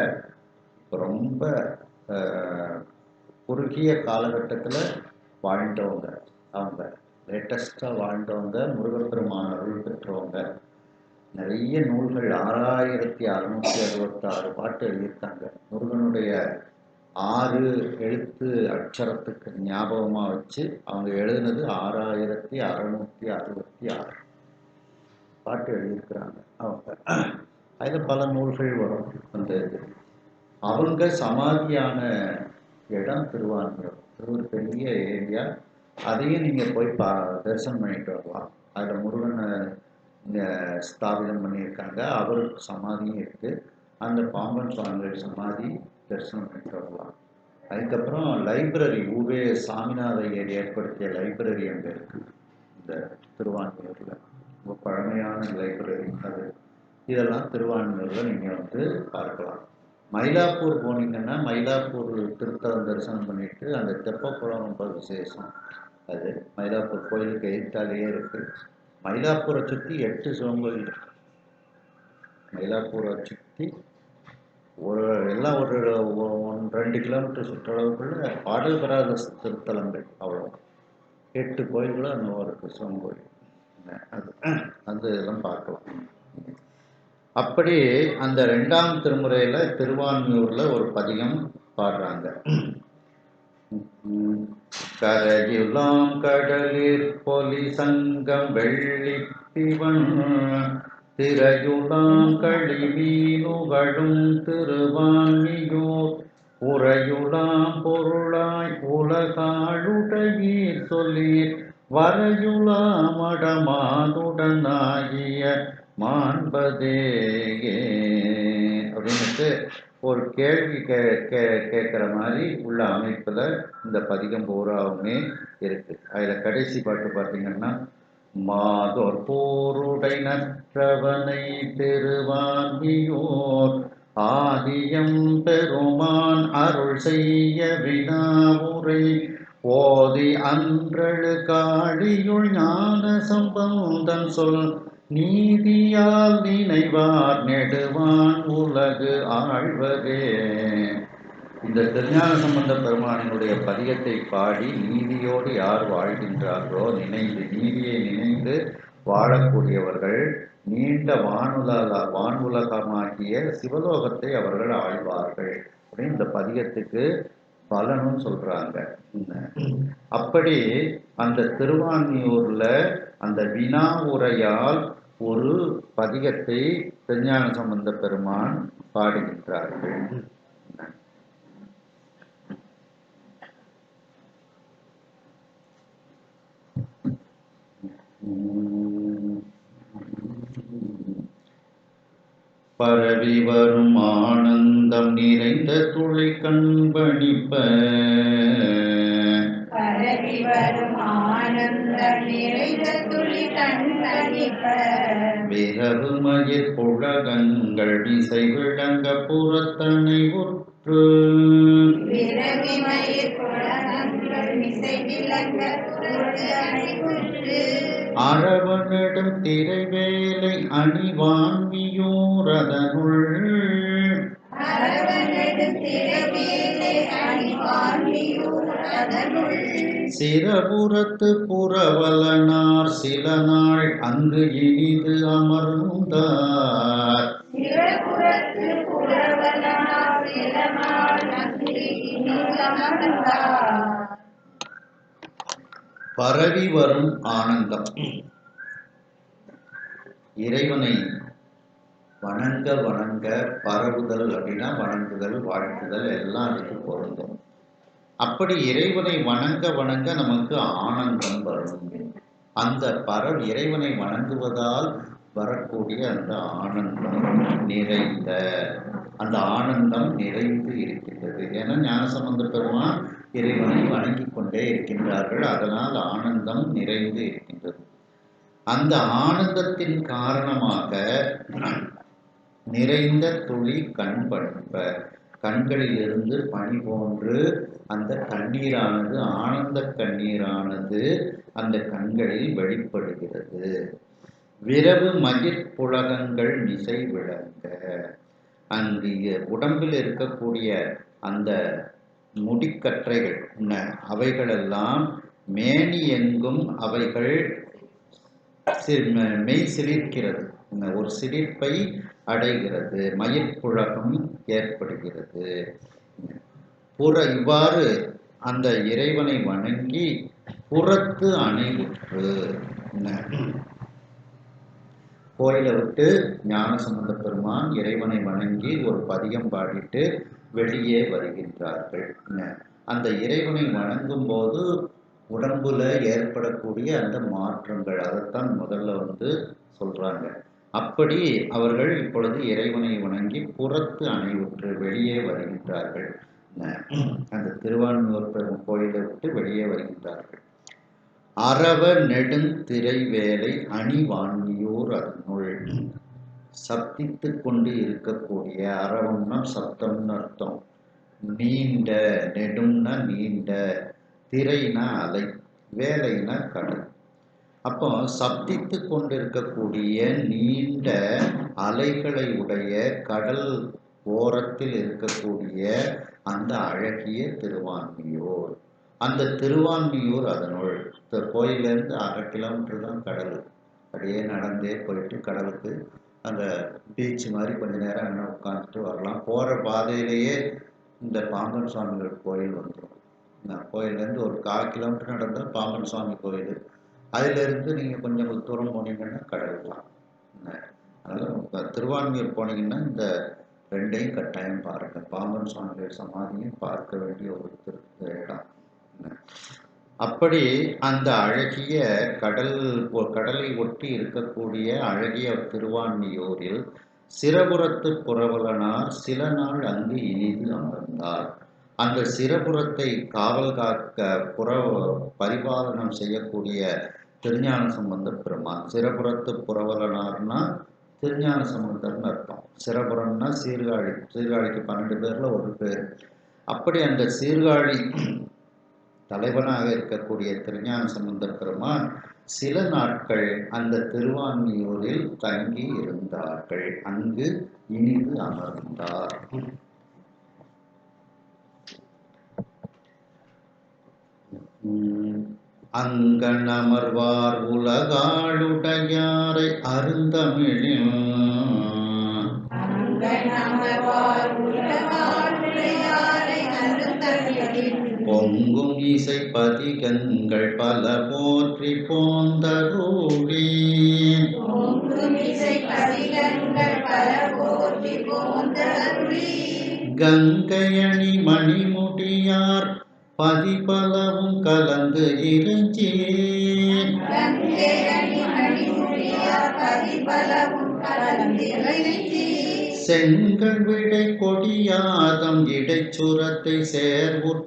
ரொம்ப குறுகிய காலகட்டத்தில் வாழ்ந்தவங்க, அவங்க லேட்டஸ்டாக வாழ்ந்தவங்க, முருகப்பெருமான் அருள் பெற்றவங்க. நிறைய நூல்கள், 6666 பாட்டு எழுதியிருக்காங்க. முருகனுடைய 6 எழுத்து அட்சரத்துக்கு ஞாபகமாக வச்சு அவங்க எழுதினது 6666 பாட்டு எழுதியிருக்கிறாங்க அவங்க. அதில் பல நூல்கள் வரும். அந்த அவங்க சமாதியான இடம் திருவான்மியூர். ஒரு பெரிய ஏரியா. அதையும் நீங்கள் போய் தரிசனம் பண்ணிட்டு வரலாம். அதில் முருகனை ஸ்தாபிதம் பண்ணியிருக்காங்க. அவருக்கு சமாதியும் இருக்குது. அந்த பாம்பன் சுவாமிகள் சமாதி தரிசனம் பண்ணிட்டு வரலாம். அதுக்கப்புறம் லைப்ரரி, ஊவே சாமிநாத ஐயர் ஏற்படுத்திய லைப்ரரி அங்கே இருக்குது இந்த திருவான்மியூரில். ரொம்ப பழமையான லைப்ரரி அது. இதெல்லாம் திருவான்மியூரில் நீங்கள் பார்க்கலாம். மயிலாப்பூர் போனீங்கன்னா மயிலாப்பூர் திருத்தலம் தரிசனம் பண்ணிட்டு அந்த தெப்பக்குளம் ரொம்ப விசேஷம். அது மயிலாப்பூர் கோயிலுக்கு எதிர்த்தாலேயே இருக்குது. மயிலாப்பூரை சுற்றி 8 சிவங்கோயில் இருக்கு. மயிலாப்பூரை சுற்றி எல்லாம் ஒரு 2 கிலோமீட்டர் சுற்றளவுக்குள்ள பாடல் பெறாத திருத்தலங்கள். அவ்வளோ 8 கோயில்களும் அந்த இருக்குது, சிவங்கோயில். அது இதெல்லாம் பார்க்கலாம். அப்படி அந்த 2ஆம் திருமுறையில திருவான்மியூர்ல ஒரு பதிகம் பாடுறாங்க. கரையுலாம் கடலிற் பொலி சங்கம் வெள்ளித்திவன் திரையுலாம் களி மீனுகளும் திருவான்மியூர் உரையுலாம் பொருளாய் உலகாளுடையீர் சொல்லீர் வரையுலா மடமாதுடனாகிய மாண்பதேயே அப்படின்னுட்டு ஒரு கேள்வி கேட்குற மாதிரி உள்ள அமைப்பில் இந்த பதிகம் பூராவுமே இருக்கு. அதில் கடைசி பாட்டு பார்த்தீங்கன்னா, மாதோர் போருடை நற்றவனை திருவான்மியோர் ஆதியம் பெருமான் அருள் செய்ய வினாவுரை ஓதி அன்றழு காளியுள் ஞான சம்பந்தன் சொல் நீதியால் நினைவார் நெடுவான் உலகு ஆழ்வரே. இந்த திருஞான சம்பந்த பெருமானினுடைய பதிகத்தை பாடி நீதியோடு யார் வாழ்கின்றார்களோ, நீதியை நினைந்து வாழக்கூடியவர்கள் நீண்ட வானுலகமாகிய சிவலோகத்தை அவர்கள் ஆழ்வார்கள் அப்படின்னு இந்த பதிகத்துக்கு பலனும் சொல்றாங்க. அப்படி அந்த திருவான்மியூர்ல அந்த வினா உரையால் ஒரு பதிகத்தை திருஞான சம்பந்த பெருமான் பாடுகின்றார்கள். பரவி வரும் ஆனந்தம் நிறைந்த துளை கண்பணிப்ப பரவி வரும் ஆனந்தம் நிறைந்த துளி கண்பணிப்ப விரவு மயிர் புழகங்கள் விசை விளங்க புறத்தனை உற்று விரவி மயிர் புழகங்கள் விசை விளங்க புறத்தனை உற்று அரவனிடம் திரைவேலை அணிவான்மியோரதனுள் சிறபுறத்து புறவலனார் சில நாள் அங்கு இனிது அமர்ந்தார். பரவி வரும் ஆனந்தம். இறைவனை வணங்க வணங்க பரவுதல் அப்படின்னா வணங்குதல் வாழ்த்துதல் எல்லாம் அதுக்கு பொருந்தும். அப்படி இறைவனை வணங்க வணங்க நமக்கு ஆனந்தம் வரும். அந்த இறைவனை வணங்குவதால் வரக்கூடிய அந்த ஆனந்தம் நிறைந்த அந்த ஆனந்தம் நிறைந்து இருக்கின்றது. ஏன்னா ஞானசம்பந்த பெருமான் இறைவனை வணங்கி கொண்டே இருக்கின்றார்கள். அதனால் ஆனந்தம் நிறைந்து இருக்கின்றது. அந்த ஆனந்தத்தின் காரணமாக நிறைந்த துளி கண் பண்ப கண்களிலிருந்து பனி போன்று அந்த கண்ணீரானது ஆனந்த கண்ணீரானது அந்த கண்களில் வெளிப்படுகிறது. விரவு மயிர்ப்புலகங்கள் மிசை விளங்க அங்கு உடம்பில் இருக்கக்கூடிய அந்த முடிக்கற்றைகள் அவைகளெல்லாம் மேனி எங்கும் அவைகள் மெய் சிலிர்க்கிறது, ஒரு சிலிர்ப்பை அடைகிறது, மயிர்ப்புலகம் ஏற்படுகிறது. இவ்வாறு அந்த இறைவனை வணங்கி புறத்து அணைவுற்று கோயிலை விட்டு ஞானசம்பந்த பெருமான் இறைவனை வணங்கி ஒரு பதிகம் பாடிட்டு வெளியே வருகின்றார்கள். அந்த இறைவனை வணங்கும் போது உடம்புல ஏற்படக்கூடிய அந்த மாற்றங்கள் அதைத்தான் முதல்ல சொல்றாங்க. அப்படி அவர்கள் இப்பொழுது இறைவனை வணங்கி புறத்து அணைவுற்று வெளியே வருகின்றார்கள். அந்த திருவான்மியூர் பெரும் கோயிலை விட்டு வெளியே வருகின்றார்கள். அரவ நெடுந்திரை வேலை அணிவான்மியூர் அதனுள் சப்தித்து கொண்டு இருக்கக்கூடிய, அரவம்னா சப்தம்னு அர்த்தம், நீண்ட, நெடும்னா நீண்ட, திரைனா அலை, வேலைனா கடல். அப்போ சப்தித்து கொண்டிருக்கக்கூடிய நீண்ட அலைகளை உடைய கடல் ஓரத்தில் இருக்கக்கூடிய அந்த அழகிய திருவான்மியூர். அந்த திருவான்மியூர் அதனுள் கோயிலேருந்து 1/2 கிலோமீட்டர் தான் கடல். அப்படியே நடந்தே போயிட்டு கடலுக்கு அந்த பீச் மாதிரி கொஞ்ச நேரம் அங்கே உட்காந்துட்டு வரலாம். போகிற பாதையிலேயே இந்த பாம்பன் சுவாமிகள் கோயில் வந்துடும். கோயிலேருந்து ஒரு 1/4 கிலோமீட்டர் நடந்தால் பாம்பன் சுவாமி கோயில். அதிலிருந்து நீங்கள் கொஞ்சம் தூரம் போனீங்கன்னா கடல் தான். அதனால் திருவான்மியூர் போனீங்கன்னா இந்த ரெண்டையும் கட்டாயம் பாருங்க. பாம்பன் சுவாமிகள் சமாதியும் பார்க்க வேண்டிய ஒரு இடம். அப்படி அந்த அழகிய கடலை ஒட்டி இருக்கக்கூடிய அழகிய திருவான்மியூரில் சிரபுரத்து புரவலனார் சில நாள் அங்கு இனிது அமர்ந்தார். அந்த சிரபுரத்தை காவல் காக்க பரிபாலனம் செய்யக்கூடிய திருஞான சம்பந்த பெருமான். சிரபுரத்து புரவலனார்னா திருஞான சம்பந்தர்னு அர்த்தம். சிரபுரம்னா சீர்காழி. சீர்காழிக்கு 12 பேர்ல ஒரு பேர். அப்படி அந்த சீர்காழி தலைவனாக இருக்கக்கூடிய திருஞான சம்பந்த பெருமான் சில நாட்கள் அந்த திருவான்மியூரில் தங்கி இருந்தார்கள். அங்கு இனிது அமர்ந்தார். அங்கண் அமர்வார் உலகாளுடையாரை அருந்தமிழில் பொங்கும் இசை பதிகங்கள் பல போற்றி போந்தருளி கங்கையணி மணிமுடியார் பதிபலவும் கலந்து இறைஞ்சி செங்கல் விடை கொடியாதம் இடைச்சுரத்தை சேர்வுற்றார்.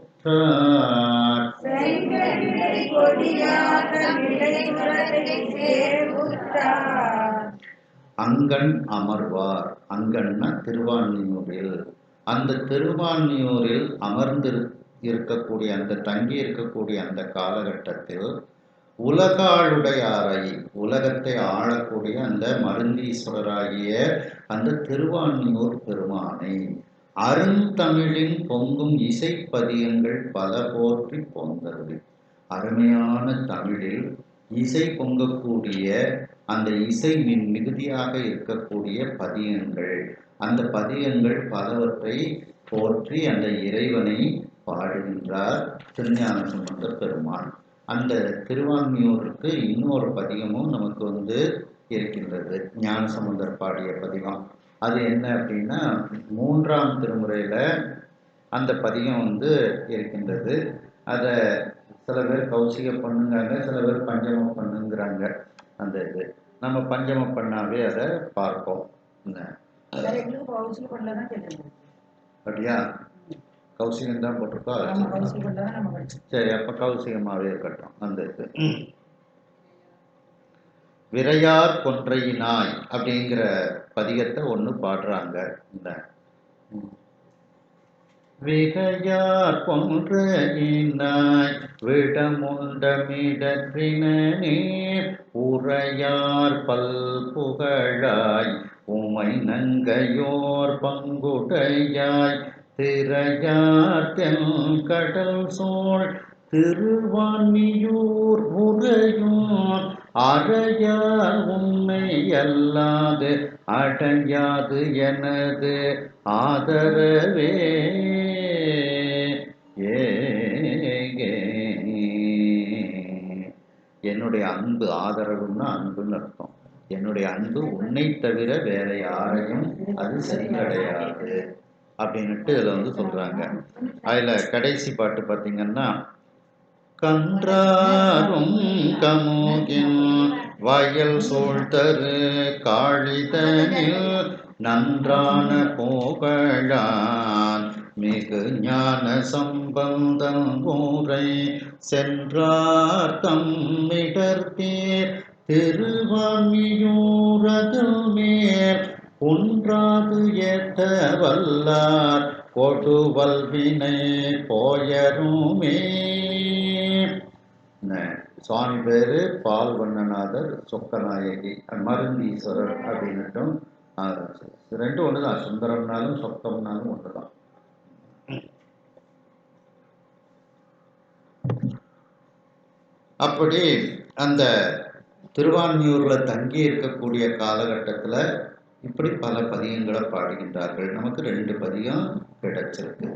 அங்கண் அமர்வார். அங்கண்ண திருவான்மியூரில். அந்த திருவான்மியூரில் அமர்ந்து இருக்கக்கூடிய அந்த தங்கி இருக்கக்கூடிய அந்த காலகட்டத்தில் உலகாளுடையாரை, உலகத்தை ஆளக்கூடிய அந்த மருந்தீஸ்வரராகிய அந்த திருவான்மியூர் பெருமானை அருந்தமிழின் பொங்கும் இசைப்பதியங்கள் பல போற்றி போந்தது. அருமையான தமிழில் இசை பொங்கக்கூடிய அந்த இசை மிகுதியாக இருக்கக்கூடிய பதியங்கள், அந்த பதியங்கள் பலவற்றை போற்றி அந்த இறைவனை பாடுகின்றார் திருஞான சம்பந்த பெருமான். அந்த திருவான்மியூருக்கு இன்னொரு பதிகமும் நமக்கு இருக்கின்றது. ஞான சம்பந்தர் பாடிய பதிகம். அது என்ன அப்படின்னா 3ஆம் திருமுறையில அந்த பதிகம் இருக்கின்றது. அதை சில பேர் கௌசிக பண்ணுங்கிறாங்க, சில பேர் பஞ்சம பண்ணுங்கிறாங்க. அந்த இது நம்ம பஞ்சம பண்ணாவே அதை பார்ப்போம். அப்படியா? கௌசிகம் தான் போட்டிருக்கோம். சரி, அப்ப கௌசிகமாவே இருக்கட்டும். அந்த இது விரையார் கொன்றையினாய் அப்படிங்கிற பதிகத்தை ஒன்று பாடுறாங்க. இந்த விரையார் கொன்றையினாய் விடமுண்டமிடற்றினே உரையார் பல்புகழாய் உமை நங்கையோர் பங்குடையாய் திரையார் தென்கடல் சோழ் திருவான்மியூர் உரையோர் அறையார் உன்னை அல்லாது அடையாது எனது ஆதரவே. என்னுடைய அன்பு, ஆதரவுன்னா அன்புன்னு அர்த்தம். என்னுடைய அன்பு உன்னை தவிர வேற யாரையும் அது சரியடையாது அப்படின்னுட்டு இதுல சொல்றாங்க. அதுல கடைசி பாட்டு பார்த்தீங்கன்னா கன்றாரும் கமோகின் வயல் சூழ்தரு காழிதனில் நன்றான போகழான் மிகு ஞான சம்பந்தம் ஊரை சென்றார் தம்மிடர்த்தேர் திருவான்மியூரதில் மேல் குன்றாது ஏத்த வல்லார் கொடுவல்வினை போயருமே. சுவாமி பேரு பால்வண்ணநாதர், சொக்கநாயகி, மருந்தீஸ்வரர் அப்படின்னுட்டும் ரெண்டும் ஒண்ணுதான். சுந்தரம்னாலும் சொக்கம்னாலும் ஒண்ணுதான். அப்படி அந்த திருவான்மியூர்ல தங்கி இருக்கக்கூடிய காலகட்டத்துல இப்படி பல பதியங்களை பாடுகின்றார்கள். நமக்கு 2 பதியம் கிடைச்சிருக்கு.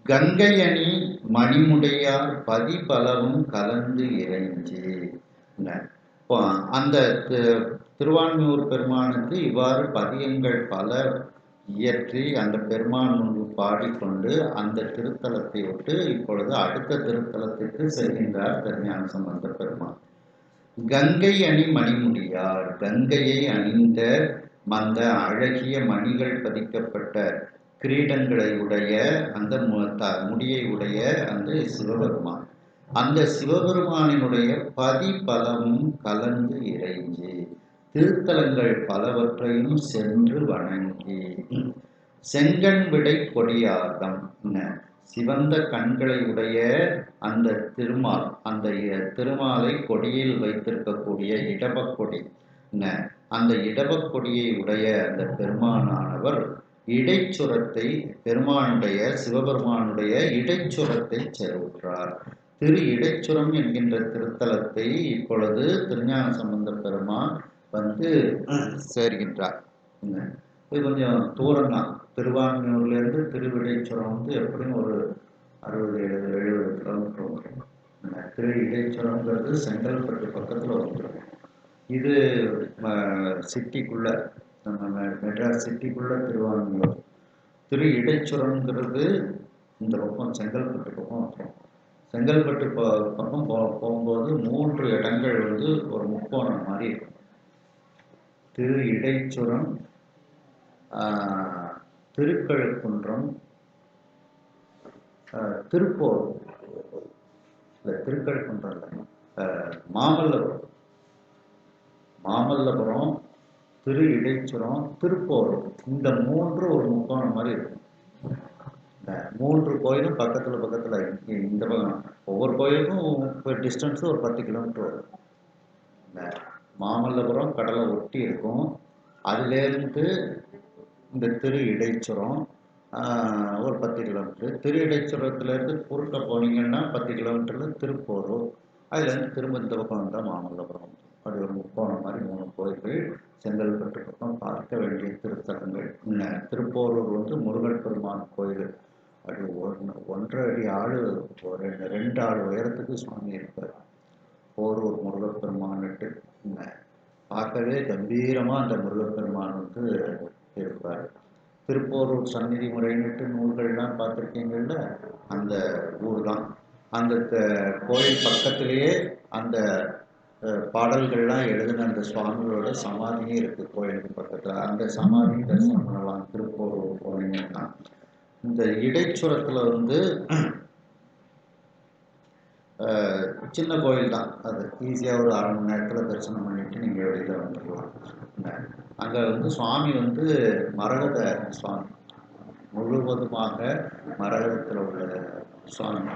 கங்கை அணி மணிமுடையார் பதிபலவும் கலந்து இறைஞ்சி. அந்த திருவான்மியூர் பெருமானுக்கு இவ்வாறு பதியங்கள் பல இயற்றி அந்த பெருமான் முன்பு பாடிக்கொண்டு அந்த திருத்தலத்தை விட்டு இப்பொழுது அடுத்த திருத்தலத்திற்கு செல்கின்றார் திருஞான சம்பந்த பெருமான். கங்கை அணி மணிமுடியார், கங்கையை அணிந்த அந்த அழகிய மணிகள் பதிக்கப்பட்ட கிரீடங்களை உடைய அந்த முடியை உடைய அந்த சிவபெருமான், அந்த சிவபெருமானினுடைய பதிபலமும் கலந்து இறைஞ்சி திருத்தலங்கள் பலவற்றையும் சென்று வணங்கி செங்கண் விடை கொடியார்தம், சிவந்த கண்களை உடைய அந்த திருமால், அந்த திருமாலை கொடியில் வைத்திருக்கக்கூடிய இடபக்கொடி, அந்த இடபக்கொடியை உடைய அந்த பெருமானானவர் இடைச்சுரத்தை, பெருமானுடைய சிவபெருமானுடைய இடைச்சுரத்தை செல்கிறார். திரு இடைச்சுரம் என்கின்ற திருத்தலத்தை இப்பொழுது திருஞான சம்பந்த பெருமான் வந்து சேர்கின்றார். இது கொஞ்சம் தூரம் தான். திருவான்மியூர்லேருந்து திருவிடைச்சுரம் வந்து எப்படியும் ஒரு 60-70 கிலோமீட்டர் வந்துடும். திரு இடைச்சுரம்ங்கிறது செங்கல்பட்டு பக்கத்தில் வந்துடும். இது சிட்டிக்குள்ள, நம்ம மெட்ராஸ் சிட்டிக்குள்ள திருவான்மியூர். திரு இடைச்சுரம்ங்கிறது இந்த பக்கம் செங்கல்பட்டு பக்கம் வந்துடும். செங்கல்பட்டு பக்கம் போகும்போது 3 இடங்கள் வந்து ஒரு முக்கோணம் மாதிரி இருக்கும். திரு இடைச்சுரம், திருக்கழுக்குன்றம், திருப்போர் இல்லை, திருக்கழுக்குன்றம் இல்லை, மாமல்லபுரம், மாமல்லபுரம், திரு இடைச்சுரம், திருப்போர், இந்த 3 ஒரு முக்கோணம் மாதிரி இருக்கும். 3 கோயிலும் பக்கத்தில் பக்கத்தில். இந்த ஒவ்வொரு கோயிலுக்கும் டிஸ்டன்ஸு ஒரு 10 கிலோமீட்டர் வரும். மாமல்லபுரம் கடலை ஒட்டி இருக்கும். அதுலேருந்து இந்த திரு இடைச்சுரம் ஒரு 10 கிலோமீட்டர். திரு இடைச்சுரத்துலேருந்து குறுக்க போனீங்கன்னா 10 கிலோமீட்டரில் திருப்போரூர். அதுலேருந்து திரும்ப இந்த பக்கம் வந்தால் மாமல்லபுரம். அப்படி ஒரு முக்கோணம் மாதிரி 3 கோயில்கள் செங்கல்பட்டு பக்கம் பார்க்க வேண்டிய திருத்தலங்கள். திருப்போரூர் வந்து முருகன் பெருமான் கோயில். அப்படி 1.5 அடி ஆள், 2 ஆள் உயரத்துக்கு சுவாமி இருப்பார். போரூர் முருகப்பெருமான்ட்டு பார்க்கவே கம்பீரமாக அந்த முருகப்பெருமான் வந்து இருப்பார். திருப்போரூர் சந்நிதி முறைன்னுட்டு நூல்கள்லாம் பார்த்துருக்கீங்கள்ல, அந்த ஊர் தான். அந்த கோயில் பக்கத்திலேயே அந்த பாடல்கள்லாம் எழுதின அந்த சுவாமிகளோட சமாதியும் இருக்குது கோயிலுக்கு பக்கத்தில். அந்த சமாதி தரிசனம் பண்ணலாம் திருப்போரூர் போனீங்கன்னா. இந்த இடைச்சுரத்தில் வந்து சின்ன கோயில் தான், அது ஈஸியாக ஒரு 1/2 மணி நேரத்தில் தரிசனம் பண்ணிவிட்டு நீங்கள் வெளியில் வந்துடலாம். அங்கே வந்து சுவாமி வந்து மரகத சுவாமி, முழுவதுமாக மரகதத்தில் உள்ள சுவாமி.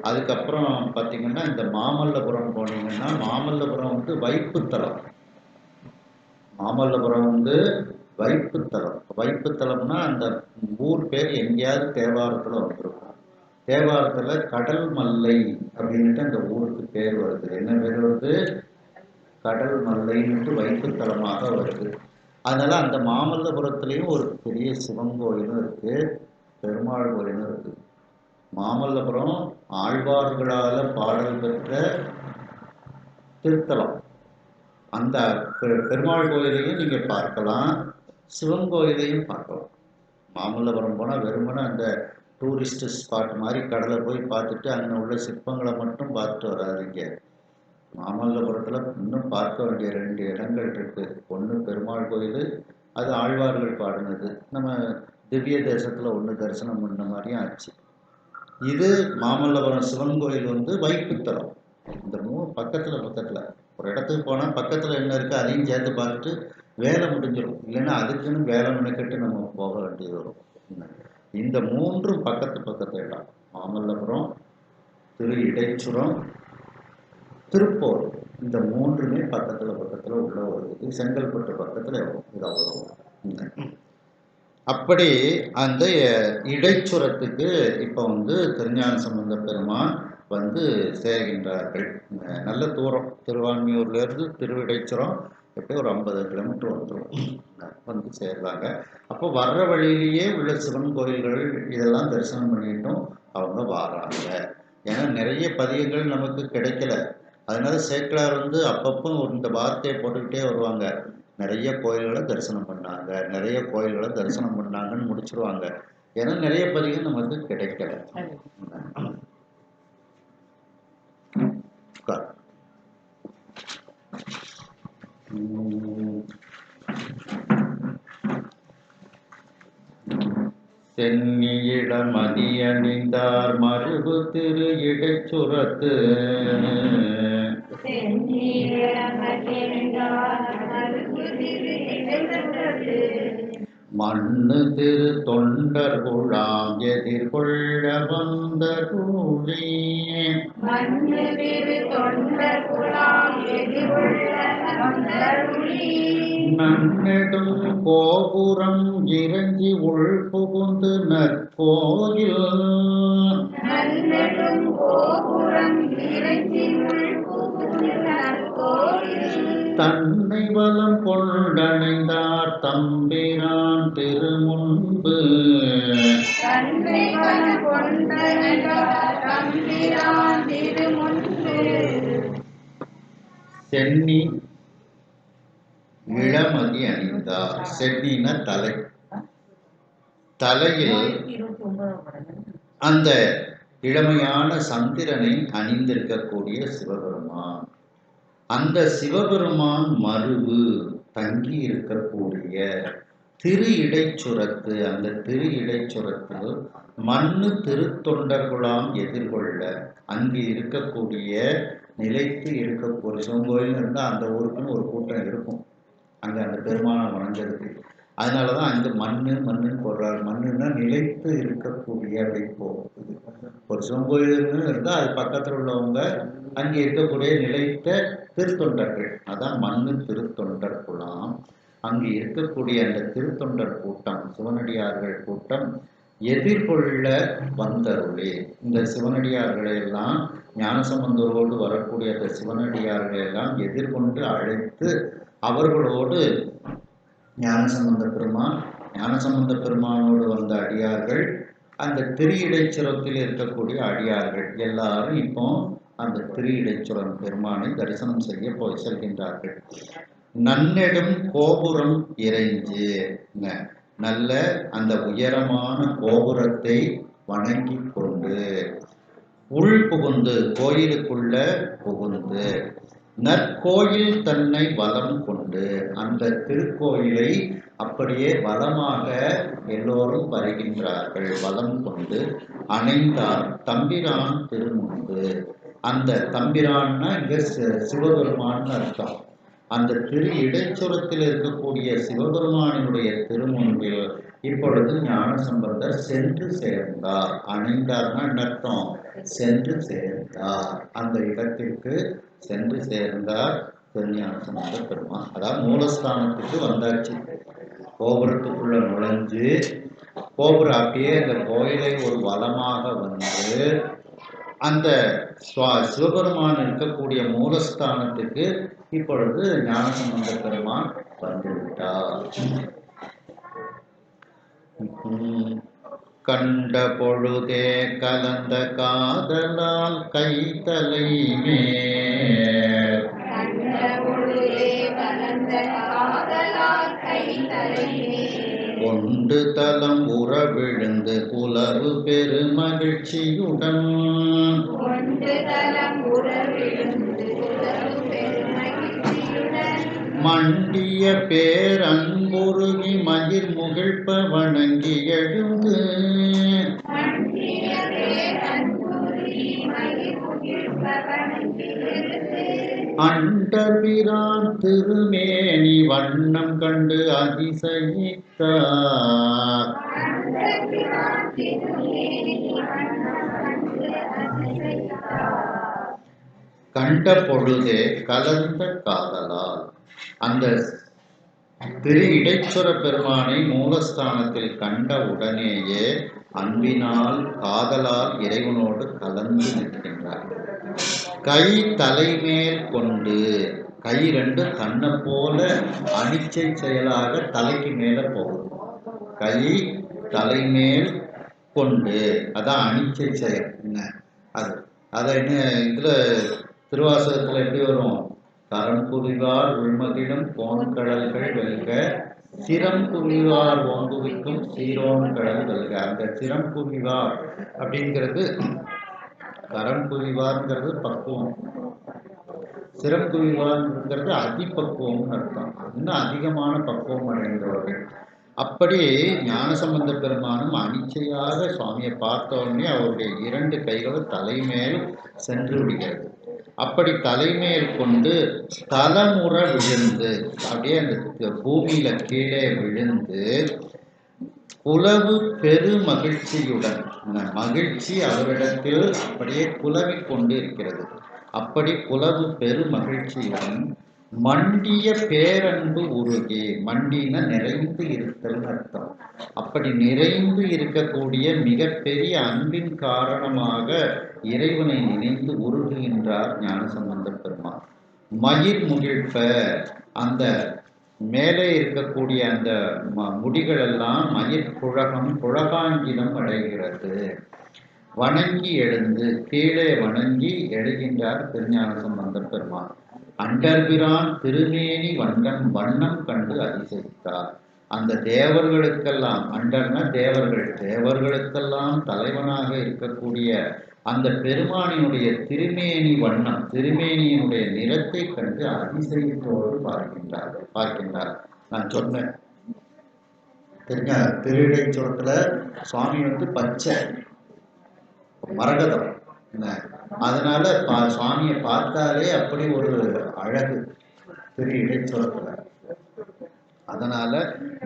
அதுக்கப்புறம் பார்த்திங்கன்னா இந்த மாமல்லபுரம் போனீங்கன்னா, மாமல்லபுரம் வந்து வைப்புத்தலம். மாமல்லபுரம் வந்து வைப்புத்தலம். வைப்புத்தலம்னா அந்த ஊர் பேர் எங்கேயாவது தேவாரத்தில் வந்துருக்கும். தேவாரத்தில் கடல் மல்லை அப்படின்ட்டு அந்த ஊருக்கு பேர் வருது. என்ன பேர் வருது? கடல் மல்லைன்னுட்டு வைப்புத்தலமாக வருது. அதனால் அந்த மாமல்லபுரத்துலேயும் ஒரு பெரிய சிவன் கோயிலும் இருக்குது, பெருமாள் கோயிலும் இருக்குது. மாமல்லபுரம் ஆழ்வார்களால் பாடல் பெற்ற திருத்தலம். அந்த பெருமாள் கோயிலையும் நீங்கள் பார்க்கலாம், சிவன் கோயிலையும் பார்க்கலாம். மாமல்லபுரம் போனால் வெறுமனே அந்த டூரிஸ்ட் ஸ்பாட் மாதிரி கடலை போய் பார்த்துட்டு அங்கே உள்ள சிற்பங்களை மட்டும் பார்த்துட்டு வராதிங்க. மாமல்லபுரத்தில் இன்னும் பார்க்க வேண்டிய 2 இடங்கள் இருக்குது. ஒன்று பெருமாள் கோயில், அது ஆழ்வார்கள் பாடினது, நம்ம திவ்ய தேசத்தில் ஒன்று தரிசனம் பண்ண மாதிரியும் ஆச்சு. இது மாமல்லபுரம் சிவன் கோயில் வந்து வைப்புத்தலம். இந்த 3 பக்கத்தில் ஒரு இடத்துக்கு போனால் பக்கத்தில் என்ன இருக்குது அதையும் சேர்த்து பார்த்துட்டு வேலை முடிஞ்சிடும். இல்லைன்னா அதுக்குன்னு வேலை மெனக்கெட்டு நம்ம போக வேண்டியது வரும். இந்த 3 பக்கத்து இடம். மாமல்லபுரம், திரு இடைச்சுரம், திருப்போர், இந்த 3மே பக்கத்தில் உள்ள ஒரு இது. செங்கல்பட்டு பக்கத்தில் இது அவ்வளோ. அப்படி அந்த இடைச்சுரத்துக்கு இப்போ வந்து திருஞான சம்பந்த பெருமான் வந்து சேர்கின்றார்கள். நல்ல தூரம், திருவான்மியூர்லேருந்து திருவிடைச்சுரம் எப்படியும் ஒரு 50 கிலோமீட்டர் வந்துடும், வந்து சேர்றாங்க. அப்போ வர்ற வழியிலேயே உள்ள சிவன் கோயில்கள் இதெல்லாம் தரிசனம் பண்ணிட்டும் அவங்க வாராங்க. ஏன்னா நிறைய பதியங்கள் நமக்கு கிடைக்கல. அதனால சேக்கிழார் வந்து அப்பப்போ இந்த வார்த்தையை போட்டுக்கிட்டே வருவாங்க. நிறைய கோயில்களை தரிசனம் பண்ணாங்க, நிறைய கோயில்களை தரிசனம் பண்ணாங்கன்னு முடிச்சிருவாங்க. ஏன்னா நிறைய பதிகம் நமக்கு கிடைக்கல. சென்னியிட மதியணிந்தார் மருவு திரு இடைச்சுரத்து மண்ணு திரு தொண்டர் குழாம் எதிர்கொள்ள வந்த கூழி நன்னெடும் கோபுரம் இறங்கி உள் புகுந்து நற்கோயில் தன்னை வலம் கொண்டணைந்தார் தம்பிரான் திருமுன்பு சென்னி இளமதி அணிந்தார். சென்னின தலை, தலையில் அந்த இளமையான சந்திரனை அணிந்திருக்கக்கூடிய சிவபெருமான். அந்த சிவபெருமான் மருவு தங்கி இருக்கக்கூடிய திரு இடைச்சுரத்து, அந்த திரு இடைச்சுரத்தில் மண்ணு திருத்தொண்டர்களாம் எதிர்கொள்ள அங்கு இருக்கக்கூடிய நிலைத்து இருக்கக்கூடிய சிவங்கோயில் இருந்தால் அந்த ஊருக்குன்னு ஒரு கூட்டம் இருக்கும் அங்கே அந்த பெருமானை வணங்கிறதுக்கு. அதனாலதான் அங்கே மண்ணுன்னு போடுறாரு. மண்ணுன்னா நிலைத்து இருக்கக்கூடிய அப்படி போகுது. ஒரு சிவங்கோயில்னு இருந்தால் அது பக்கத்தில் உள்ளவங்க அங்கே இருக்கக்கூடிய நிலைத்த திருத்தொண்டர்கள், அதான் மண்ணு திருத்தொண்டர் குலாம். அங்கு இருக்கக்கூடிய அந்த திருத்தொண்டர் கூட்டம், சிவனடியார்கள் கூட்டம் எதிர்கொள்ள வந்தருளே. இந்த சிவனடியார்களை எல்லாம் ஞானசம்பந்தரோடு வரக்கூடிய அந்த சிவனடியார்களை எல்லாம் எதிர்கொண்டு அழைத்து அவர்களோடு ஞானசம்பந்த பெருமானோடு வந்த அடியார்கள், அந்த திரு இடைச்சுரத்தில் இருக்கக்கூடிய அடியார்கள் எல்லாரும் இப்போ அந்த திரு இடைச்சுரம் பெருமானை தரிசனம் செய்ய போய் செல்கின்றார்கள். நன்னெடும் கோபுரம் இறைஞ்சு, நல்ல அந்த உயரமான கோபுரத்தை வணங்கி கொண்டு உள் புகுந்து, கோயிலுக்குள்ள புகுந்து நற்கோயில் தன்னை வலம் கொண்டு, அந்த திருக்கோயிலை அப்படியே வலமாக எல்லோரும் வருகின்றார்கள். வலம் கொண்டு அணைந்தார் தம்பிரான் திருமுன்பு. அந்த தம்பிரான்னா இங்க சிவபெருமான் அர்த்தம். அந்த திரு இடைச்சுரத்தில் இருக்கக்கூடிய சிவபெருமானினுடைய திருமுன்பில் இப்பொழுது ஞானசம்பந்தர் சென்று சேர்ந்தார். அணைந்தார்னா அர்த்தம் சென்று சேர்ந்தார், அந்த இடத்திற்கு சென்று சேர்ந்தார் திருஞானசம்பந்த பெருமான். அதாவது மூலஸ்தானத்துக்கு வந்தாச்சு. கோபுரத்துக்குள்ள நுழைஞ்சு கோபுரம் அப்படியே அந்த கோயிலை ஒரு வலமாக வந்து அந்த சிவபெருமான் இருக்கக்கூடிய மூலஸ்தானத்துக்கு இப்பொழுது ஞானசம்பந்த பெருமான் வந்துவிட்டார். கண்ட பொழுதே கலந்த காதலால் கைத்தலை மேல் கொண்டு தலம் உறவிழுந்து புலவு பெருமகிழ்ச்சியுடன் மண்டிய பேரன்புருகி மகிழ் முகிழ்ப்ப வணங்கி எழுந்து அண்டபிரான் திருமேனி வண்ணம் கண்டு அதிசயித்தார். கண்ட பொழுதே கலந்த காதலால், அந்த திரு இடைச்சுர பெருமானை மூலஸ்தானத்தில் கண்ட உடனேயே அன்பினால் காதலால் இறைவனோடு கலந்து நிற்கின்றார். கை தலைமேல் கொண்டு, கை ரெண்டும் தன்னை போல அனிச்சை செயலாக தலைக்கு மேலே போகுது. கை தலைமேல் கொண்டு, அதான் அனிச்சை செயல். என்ன அது? அதை என்ன இதில் திருவாசகத்தில் எப்படி வரும்? கரம் குவிவார் உள்மகிழும் கோண்கடல்கள் வெல்க, சிரம் குவிவார் ஓங்குவிக்கும் சீரோன் கடல் வெல்க. அந்த சிரம் குவிவார் அப்படிங்கிறது, கரம் குவிவார்ங்கிறது பக்குவம், சிரம் குவிவார்ங்கிறது அதிபக்குவம்னு அர்த்தம். இன்னும் அதிகமான பக்குவம் அடைந்தவர்கள். அப்படி ஞானசம்பந்த பெருமானும் அனிச்சையாக சுவாமியை பார்த்த உடனே அவருடைய 2 கைகளும் தலைமேல் சென்று விடுகிறது. அப்படி தலைமேல் கொண்டு தலமுற விழுந்து, அப்படியே அந்த பூமியில கீழே விழுந்து, குலவு பெரு மகிழ்ச்சியுடன், மகிழ்ச்சி அவரிடத்தில் அப்படியே குலவி கொண்டு இருக்கிறது. அப்படி குலவு பெரு மகிழ்ச்சியுடன் மண்டிய பேரன்பு உருகி, மண்டின நிறைந்து இருத்தல் அர்த்தம். அப்படி நிறைந்து இருக்கக்கூடிய மிகப்பெரிய அன்பின் காரணமாக இறைவனை நினைந்து உருகுகின்றார் ஞானசம்பந்த பெருமான். மயிர் முகிழ்ப்ப, அந்த மேலே இருக்கக்கூடிய அந்த முடிகள் எல்லாம் மயிர் புழகாங்கிதம் அடைகிறது. வணங்கி எழுந்து, கீழே வணங்கி எழுகின்றார் திருஞான சம்பந்த பெருமான். அண்டர்பிரான் திருமேனி வண்ணம் கண்டு அதிசயித்தார். அந்த தேவர்களுக்கெல்லாம், அண்டர்னா தேவர்கள், தேவர்களுக்கெல்லாம் தலைவனாக இருக்கக்கூடிய அந்த பெருமானினுடைய திருமேனி வண்ணம், திருமேனியினுடைய நிறத்தை கண்டு அதிசயத்தோடு பார்க்கின்றார். நான் சொன்னேன், திருஇடைச்சுரத்துல சுவாமி பச்சை மரகதம், அதனால சுவாமியை பார்த்தாலே அப்படி ஒரு அழகு திரு இடைச்சுரத்துல. அதனால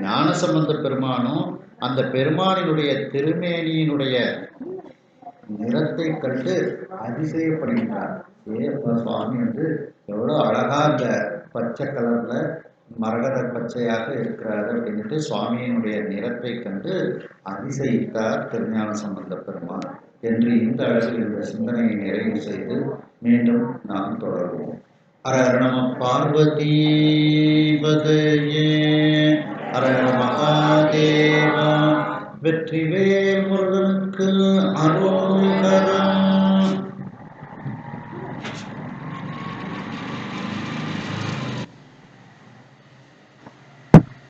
ஞானசம்பந்த பெருமானும் அந்த பெருமானினுடைய திருமேனியினுடைய நிறத்தை கண்டு அதிசயப்படுகின்றார். சுவாமி எவ்வளோ அழகா அந்த பச்சை கலர்ல மரகத பச்சையாக இருக்கிறார் அப்படின்ட்டு சுவாமியினுடைய நிறத்தை கண்டு அதிசயித்தார் திருஞான சம்பந்த பெருமான் என்று இந்த அளவில் இந்த சிந்தனையை நிறைவு செய்து மீண்டும் நாம் தொடர்வோம். ஹர நம பார்வதி பதையே, ஹர மகாதேவா, வெற்றிவேல் முருகனுக்கு அரோகரா.